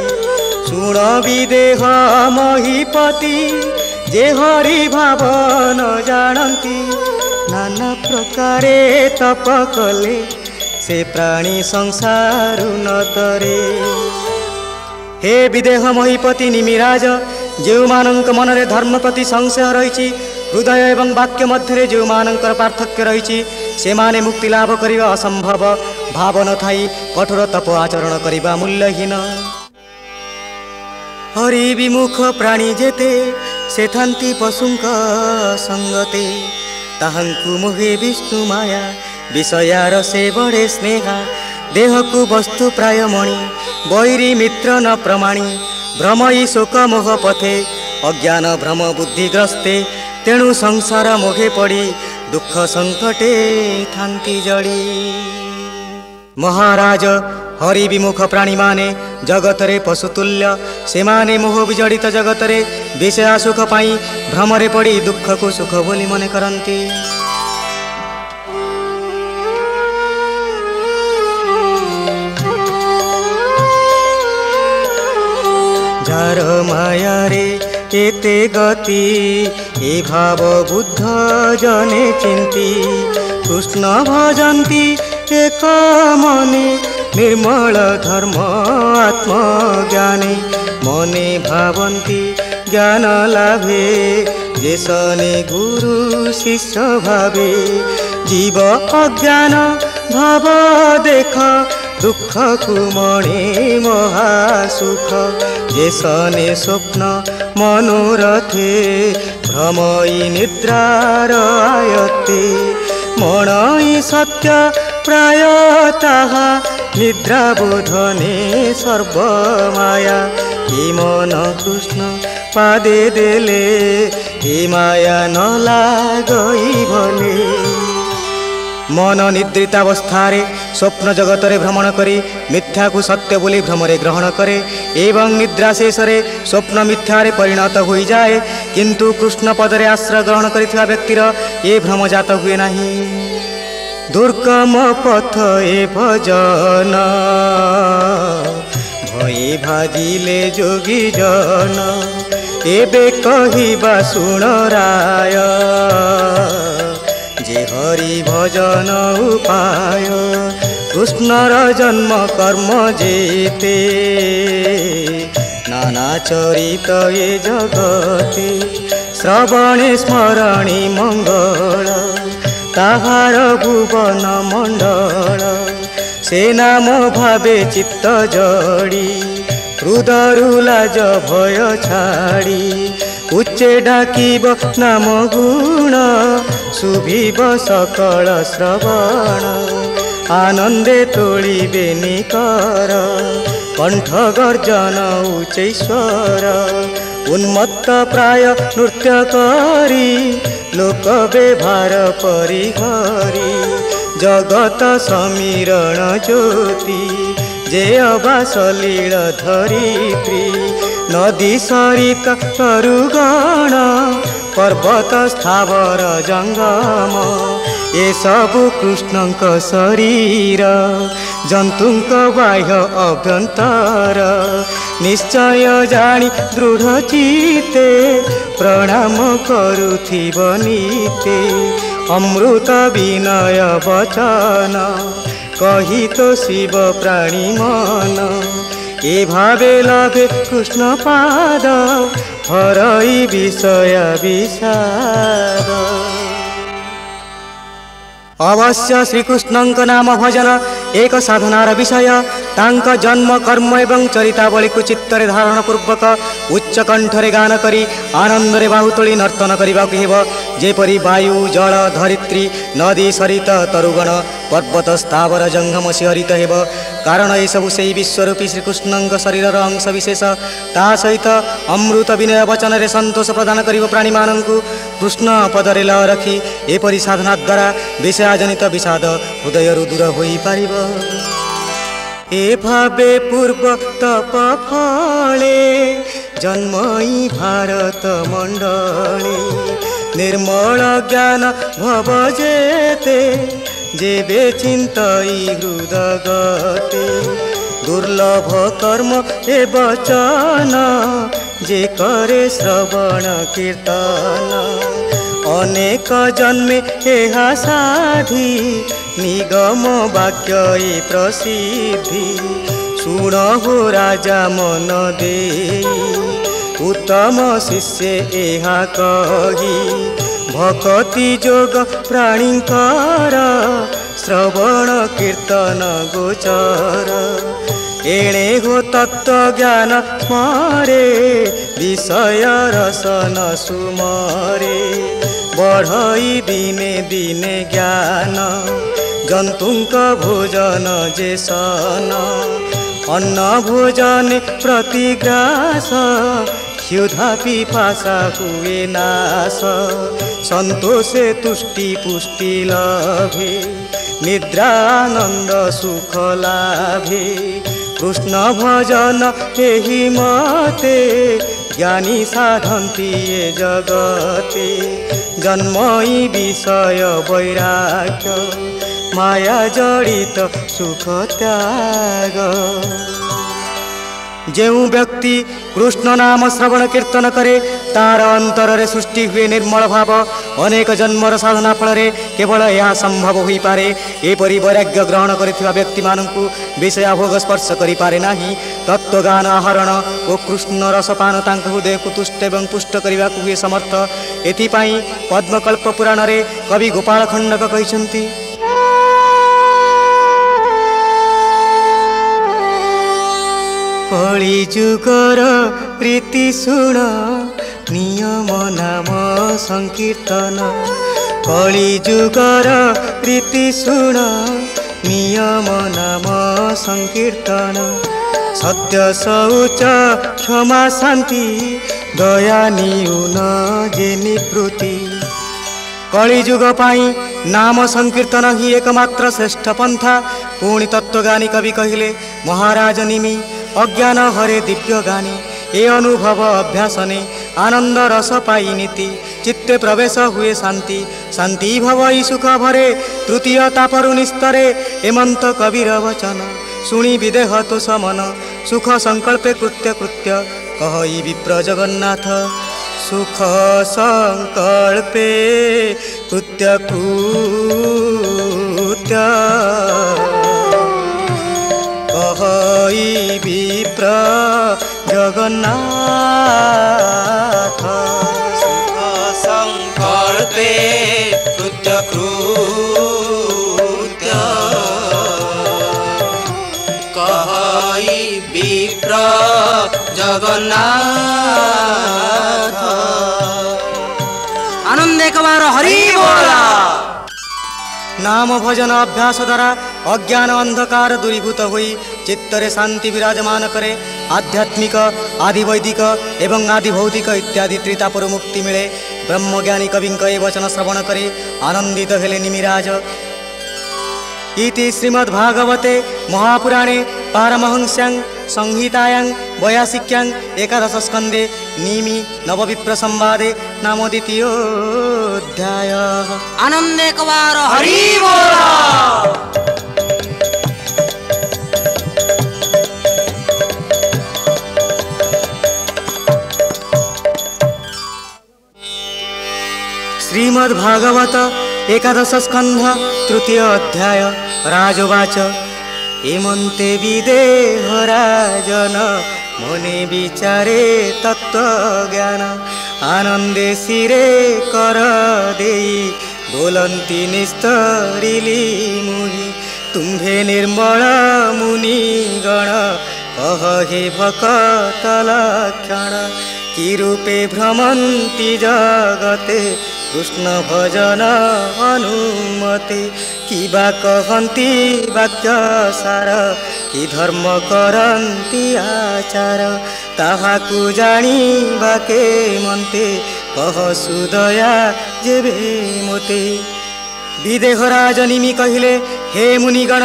ଶୁଣ ବିଦେହ ମହିପତି ଯେ ହରି ଭାବନ ଜାଣନ୍ତି। ନାନା ପ୍ରକାରେ ତପ କଲେ ସେ ପ୍ରାଣୀ ସଂସାରୁ ନତରେ। ହେ ବିଦେହ ମହିପତି ନିମିରାଜ, ଯେଉଁମାନଙ୍କ ମନରେ ଧର୍ମ ପ୍ରତି ସଂଶୟ ରହିଛି, ହୃଦୟ ଏବଂ ବାକ୍ୟ ମଧ୍ୟରେ ଯେଉଁମାନଙ୍କର ପାର୍ଥକ୍ୟ ରହିଛି, ସେମାନେ ମୁକ୍ତି ଲାଭ କରିବା ଅସମ୍ଭବ। ଭାବ ନଥାଇ କଠୋର ତପ ଆଚରଣ କରିବା ମୂଲ୍ୟହୀନ। ହରି ବିମୁଖ ପ୍ରାଣୀ ଯେତେ ସେ ଥାନ୍ତି ପଶୁଙ୍କ ସଙ୍ଗତେ। ତାହାଙ୍କୁ ମୋହେ ବିଷ୍ଣୁ ମାୟା ବିଷୟାର ସେ ବଢ଼େ ସ୍ନେହା। ଦେହକୁ ବସ୍ତୁ ପ୍ରାୟ ମଣି ବୈରୀ ମିତ୍ର ନ ପ୍ରମାଣୀ। ଭ୍ରମୟୀ ଶୋକ ମୋହ ପଥେ ଅଜ୍ଞାନ ଭ୍ରମ ବୁଦ୍ଧିଗ୍ରସ୍ତେ। ତେଣୁ ସଂସାର ମୋହେ ପଡ଼ି ଦୁଃଖ ସଙ୍କଟେ ଥାନ୍ତି ଜଡ଼ି। ମହାରାଜ, ହରି ବିମୁଖ ପ୍ରାଣୀମାନେ ଜଗତରେ ପଶୁତୁଲ୍ୟ। ସେମାନେ ମୋହ ବିଜଡ଼ିତ ଜଗତରେ ବିଷୟ ସୁଖ ପାଇଁ ଭ୍ରମରେ ପଡ଼ି ଦୁଃଖକୁ ସୁଖ ବୋଲି ମନେ କରନ୍ତି। ଯାର ମାୟାରେ ଏତେ ଗତି ଏ ଭାବ ବୁଦ୍ଧ ଜନେ ଚିନ୍ତି। କୃଷ୍ଣ ଭଜନ୍ତି ଏକ ମନେ ନିର୍ମଳ ଧର୍ମ ଆତ୍ମଜ୍ଞାନେ। ମନେ ଭାବନ୍ତି ଜ୍ଞାନ ଲାଭେ ଯେ ସନେ ଗୁରୁ ଶିଷ୍ୟ ଭାବେ। ଜୀବ ଅଜ୍ଞାନ ଭାବ ଦେଖ ଦୁଃଖକୁ ମଣେ ମହାସୁଖ। ଯେ ସନେ ସ୍ୱପ୍ନ ମନୋରଥେ ଭ୍ରମଇ ନିଦ୍ରାର ଆୟତେ। ମଣଇ ସତ୍ୟ ପ୍ରାୟ ତାହା ନିଦ୍ରା ବୋଧନେ ସର୍ବମାୟା। ଏ ମନ କୃଷ୍ଣ ପାଦେ ଦେଲେ ଏ ମାୟା ନ ଲାଗଇ ଭଲେ। ମନ ନିଦ୍ରିତାବସ୍ଥାରେ ସ୍ୱପ୍ନ ଜଗତରେ ଭ୍ରମଣ କରି ମିଥ୍ୟାକୁ ସତ୍ୟ ବୋଲି ଭ୍ରମରେ ଗ୍ରହଣ କରେ ଏବଂ ନିଦ୍ରା ଶେଷରେ ସ୍ୱପ୍ନ ମିଥ୍ୟାରେ ପରିଣତ ହୋଇଯାଏ। କିନ୍ତୁ କୃଷ୍ଣ ପଦରେ ଆଶ୍ରୟ ଗ୍ରହଣ କରିଥିବା ବ୍ୟକ୍ତିର ଏ ଭ୍ରମଜାତ ହୁଏ ନାହିଁ। ଦୁର୍ଗମ ପଥ ଏ ଭଜନ ଭଏ ଭାଜିଲେ ଯୋଗୀ ଜନ। ଏବେ କହିବା ଶୁଣ ରାୟ ଯେ ହରି ଭଜନ ଉପାୟ। କୃଷ୍ଣର ଜନ୍ମ କର୍ମ ଯେତେ ନାନା ଚରିତ ଏ ଜଗତେ। ଶ୍ରବଣେ ସ୍ମରଣୀ ମଙ୍ଗଳ ତାହାର ଭୁବନ ମଣ୍ଡଳ। ସେ ନାମ ଭାବେ ଚିତ୍ତ ଜଡ଼ି ହୃଦରୁ ଲାଜ ଭୟ ଛାଡ଼ି। ଉଚ୍ଚେ ଡାକିବ ନାମ ଗୁଣ ଶୁଭିବ ସକଳ ଶ୍ରବଣ। ଆନନ୍ଦେ ତୋଳିବେ ନିକର କଣ୍ଠ ଗର୍ଜନ ଉଚ୍ଚୈଶ୍ୱର। ଉନ୍ମତ୍ତ ପ୍ରାୟ ନୃତ୍ୟ କରି ଲୋକ ବ୍ୟବହାର ପରିହରି। ଜଗତ ସମୀରଣ ଜ୍ୟୋତି ଯେ ଅବାସଲୀଳ ଧରିତ୍ରୀ। ନଦୀ ସରିତ ତରୁଗଣ ପର୍ବତ ସ୍ଥାବର ଜଙ୍ଗମ। ଏସବୁ କୃଷ୍ଣଙ୍କ ଶରୀର ଜନ୍ତୁଙ୍କ ବାହ୍ୟ ଅଭ୍ୟନ୍ତର। ନିଶ୍ଚୟ ଜାଣି ଦୃଢ଼ ଚିତ୍ତେ ପ୍ରଣାମ କରୁଥିବ ନିତେ। ଅମୃତ ବିନୟ ବଚନ କହି ତ ଶିବ ପ୍ରାଣୀ ମନ। এভাবে লভে কৃষ্ণ পাদ হরই বিষয় বিষাদ। अवश्य श्रीकृष्णଙ୍କ नाम भजन एक साधनार विषय। तांक जन्म कर्म एवं चरितावली को चित्तरे धारण पूर्वक उच्च कंठरे गान करी आनंदरे बाहुतोली नर्तन करने हेब। जेपरी वायु जल धरित्री नदी सरित तरुगण पर्वत स्थावर जंगम सिहरित हेब। कारण ये सबु से विश्वरूपी श्रीकृष्णଙ୍କ शरीरर अंश विशेष। ता सहित अमृत विनय वचन रे संतोष प्रदान करिब प्राणी मानंकु। कृष्ण पदरे ल रखी एपरी साधना द्वारा विषयाजनित विषाद हृदय दूर हो पारिब। ए भावे पूर्व तप फले जन्मई भारत मंडली। निर्मल ज्ञान भव जेते जेबे चिंतई हृदगते। दुर्लभ कर्म ए वचन जे करे श्रवण कीर्तन। अनेक जन्मे एहा साधी निगम वाक्य ए प्रसिद्धि। सुण हो राजा मन देई उत्तम शिष्य एहा कही। भक्ति जोग प्राणींकर श्रवण कीर्तन गोचर। एणे हो तत्व ज्ञान स्मरे विषय रसन सुमरे। बढ़ई दिने दिने ज्ञान जंतुंक भोजन जे सन। अन्न भोजन प्रतिग्रास क्षुधा पिपासा हुए नाश। संतोषे तुष्टि पुष्टि लभे निद्रानंद सुख लाभे। कृष्ण भजन एहि मते ज्ञानी साधन्ति ये जगते। जन्मई विषय वैराग्य माया जड़ित सुख त्याग। जेउ व्यक्ति कृष्ण नाम श्रवण कीर्तन करे तार अंतर रे सृष्टि हुए निर्मल भाव। अनेक जन्मर साधना फल केवल यह संभव हो पारे। एपरी वैराग्य ग्रहण करिथिबा व्यक्ति मानंकु विषय भोग स्पर्श करि पारे नाही। तत्वगान आहरण और कृष्ण रसपान तांक हृदय को तुष्ट एवं पुष्ट करने को हुए समर्थ। एथिपाई पद्मकल्प पुराण रे कवि गोपाल खंडक कहिसंती। कली जुगर प्रीति सुण नियम नाम संकीर्तन। कली जुगर प्रीति सुण नियम नाम संकीर्तन। सत्य शौच क्षमा शांति दया निउन जे निवृत्ति। कलिजुग पाई नाम संकीर्तन ही एकमात्र श्रेष्ठ पंथा। पुणी तत्वगानी कवि कहिले महाराज निमि अज्ञान हरे दिव्य गानी। ए अनुभव अभ्यासने आनंद रस पाई नीति। चित्ते प्रवेश हुए शांति शांति भवई सुख भरे। तृतीय तापरु निस्तरे एमंत कबीर वचन। शुणी विदेह तो समन सुख संकल्पे कृत्य कृत्य। कहई विप्र जगन्नाथ सुख संकल्पे कृत्य कृत्य। कहई विप्र जगन्नाथ सुख संकल्पे कृत्य कृत्य। कहई विप्र जगन्नाथ। आनंद एक बार हरि बोला। नाम भजन अभ्यास द्वारा अज्ञान अंधकार दूरीभूत होई चित्तरे शांति विराजमान करे। आध्यात्मिक आदि वैदिक एवं आदि भौतिक इत्यादि त्रितापर मुक्ति मिले। ब्रह्मज्ञानी कविंक ए वचन श्रवण करे आनंदित हेले निमिराज। इति श्रीमद्भागवते महापुराणे पारमहंस्यां संहितायां 82 एकादश स्कंदे निमि नवविप्र संवादे नाम द्वितीयोऽध्याय। आनंद एक बार हरि बोला। श्रीमद्भागवत एकादश स्कंध तृतीय अध्याय। राजोवाच এমন্তে বিদেহ রাজন মনে বিচারে তত্ত্ব জ্ঞান আনন্দে শিরে কর দেই बोलंती निस्तरिली मुहि तुम्भे निर्मल मुनि गण कह हे भक्त लक्षण कि रूपे भ्रमंती जगते कृष्ण भजन अनुमते कि बा कहन्ति वाक्य सार कि धर्म करन्ति आचार ताहाकु जानिबा के मन्ते कह सुदया जेबे मोते विदेहराज निमि कहिले हे मुनिगण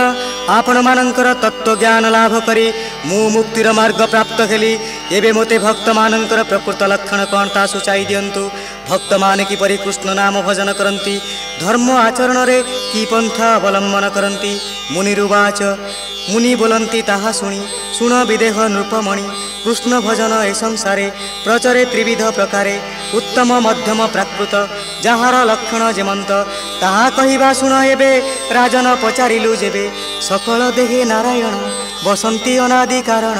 आपण मानंकर तत्व ज्ञान लाभ करी मु मुक्तिर मार्ग प्राप्त हेली एबे मोते भक्त मानंकर प्रकृत लक्षण कौन ता सुचाई दियंतु भक्त मान किपरि कृष्ण नाम भजन करन्ति धर्म आचरण रे कि पंथा अवलंबन करन्ति मुनिरुवाच मुनि बोलन्ति ताहा सुनी सुन विदेह नृपमणि कृष्ण भजन ए संसारे प्रचरे त्रिविध प्रकारे उत्तम मध्यम प्राकृत जहार लक्षण जेमंत ताहा कहिबा सुन एबे राजन पचारिलु जेबे सकल देहे नारायण बसंती अनादि कारण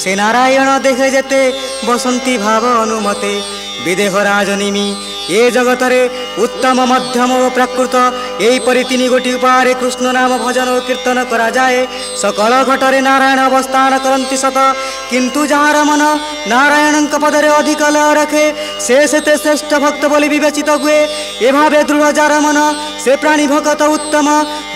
से नारायण देहे जेते बसंती भाव अनुमते विदेहराज निमि ए जगतरे उत्तम मध्यम और प्राकृत यहीपरि तीन गोटी उपाय कृष्ण नाम भजन और कीर्तन करा जाए सकल घटरे नारायण अवस्थान करन्ति सत किंतु जहार मन नारायण पदरे अधिक लय रखे से श्रेष्ठ भक्त बोली विवेचित हुए एभावे दृढ़ जार मन से प्राणी भक्त उत्तम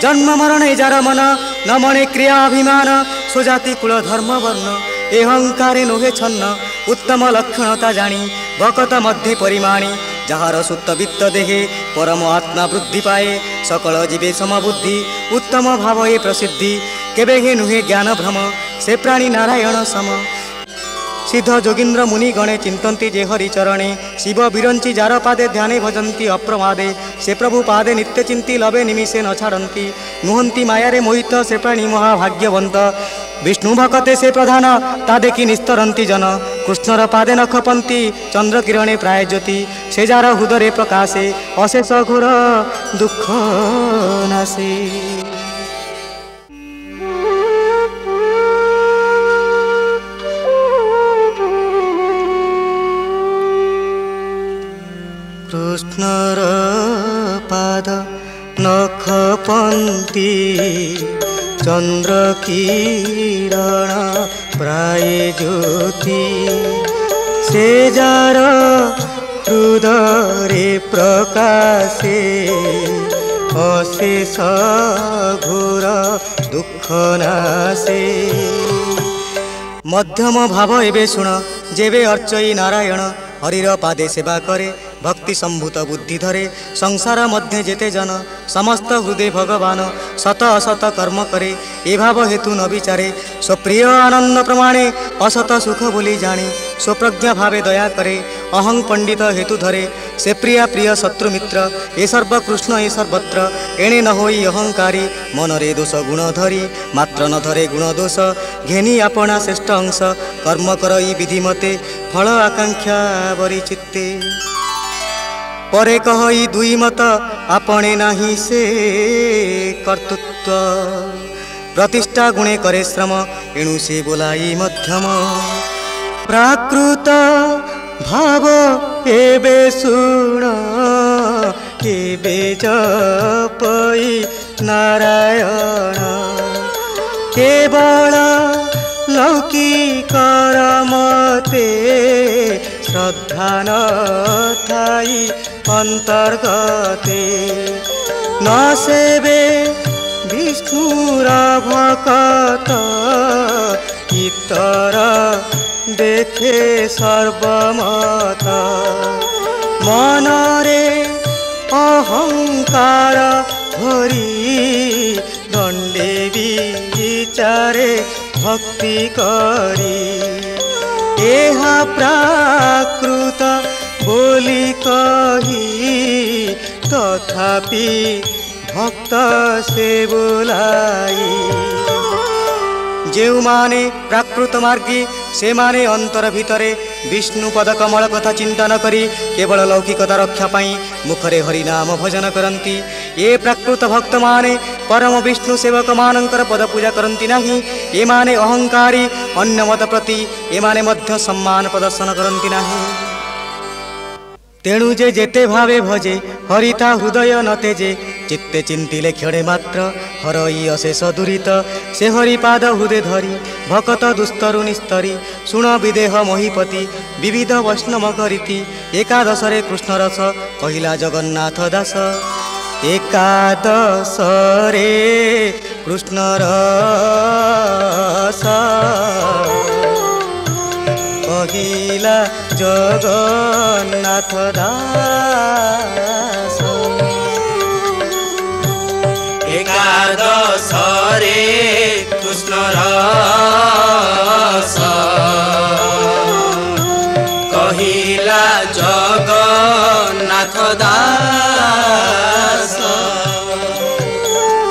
जन्म मरण जार मन न मणे क्रिया अभिमान स्वजाति कुल धर्म वर्ण अहंकार नोहे छन्न उत्तम लक्षणता जानी भक्त मध्य परिमाणी जहार सुत वित्त देहे परम आत्मा वृद्धि पाए सकल जीवे समबुद्धि उत्तम भाव ये प्रसिद्धि केबे हे नुहे ज्ञान भ्रम से प्राणी नारायण सम सिद्ध जोगींद्र मुनि गणे चिंतन्ति जे हरि चरणे शिव विरंची जार पादे ध्याने भजन्ति अप्रमादे से प्रभु पादे नित्य चिंती लबे निमिषे न छाड़न्ति नुहन्ति मायारे मोहित से प्राणी महाभाग्यवंत विष्णु भक्ते से प्रधान ता देखि निस्तरन्ति जन कृष्णर पादे न खपन्ति चंद्र किरणे प्राय ज्योति से जार हृदरे प्रकाशे अशेष घोर दुख नाशे कृष्णर पाद नख पंती चंद्र किरण प्राय ज्योति से जार हृदय प्रकाशे अशेष घोर दुख नाशे मध्यम भाव एबे शुण जेबे अर्चई नारायण हरिर पादे सेवा करे भक्ति संभूत बुद्धि धरे संसार मध्य जेते जन समस्त हृदय भगवान सत असत कर्म करे ए भाव हेतु न विचारे स्वप्रिय आनंद प्रमाणे असत सुख बोली जाने स्वप्रज्ञा भावे दया करे अहं पंडित हेतु धरे से प्रिया प्रिय शत्रु मित्र ए सर्व कृष्ण ए सर्वत्र एणे न होई अहंकारी मनरे दोष गुण धरी मात्र न धरे गुण दोष घेनी आपणा श्रेष्ठ अंश कर्म करई विधि मते फल आकांक्षा बरी चित्ते परे कहई दुई मत आपणे नाही से कर्तृत्व प्रतिष्ठा गुणे करे श्रम एणु से बोलाई मध्यम प्राकृत भाव एबे शुण एबे जपई नारायण केवल लौकिक मते श्रद्धा न थाई अंतर्गते न सेवे विष्णुर भक्त इतर देखे सर्वमत मनरे अहंकार भरी दंडे विचारे भक्ति करी एहा प्राकृत बोली कही तथापि भक्त से बोलाई जो माने प्राकृत मार्गी से माने अंतर भितरे विष्णु पद कमल कथा चिंतन करी केवल लौकिकता रक्षा पाई मुखरे हरिनाम भजन करती। ये प्रकृत भक्त माने परम विष्णु सेवक मानकर पद पूजा करती नहीं। ये माने अहंकारी अन्य मत प्रति एमाने मध्य सम्मान प्रदर्शन करती नहीं। तेणु जे जेते भावे भजे हरिता हृदय न तेजे चित्ते चिंतिले क्षणे मात्र हरई अशेष दुरित से हरिपाद हृदय धरी भकत दुस्तरु निस्तरी शुण विदेह महीपति विविध वैष्णव करीति एकादशरे कृष्ण रस कहिला जगन्नाथ दास। एकादशरे कृष्ण रस कहिला जगन्नाथ दास। एकादशरे कृष्ण रस कहिला जगन्नाथ दास।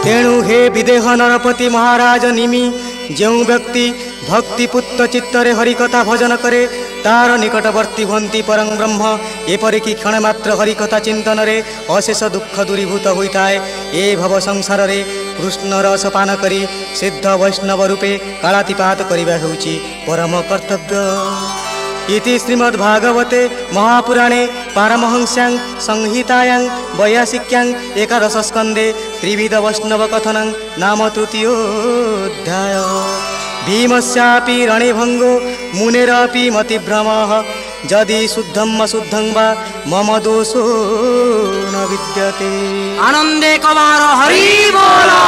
तेणु हे विदेह नरपति महाराज निमि जो व्यक्ति भक्तिपुत्त चित्तरे हरिकथा भजन करे तार निकटवर्ती हंती परम ब्रह्म। एपरिकी क्षण मात्र हरिकथा चिंतन रे अशेष दुख दूरीभूत होता है। ए भव संसार रे कृष्ण रस पान करी सिद्ध वैष्णव रूपे कालातिपात करने होउची परम कर्तव्य। इति श्रीमद्भागवते महापुराणे पारमहंस्यां संहितायां वैयासिक्यां एकादश स्कंदे त्रिविध वैष्णव कथनं नाम तृतीयोऽध्याय। भीमस्यापि रणे भंगो मुनेरपि मतिभ्रमः यदि शुद्धं अशुद्धं वा मम दोषो न विद्यते। आनंदे कवार हरि बोला।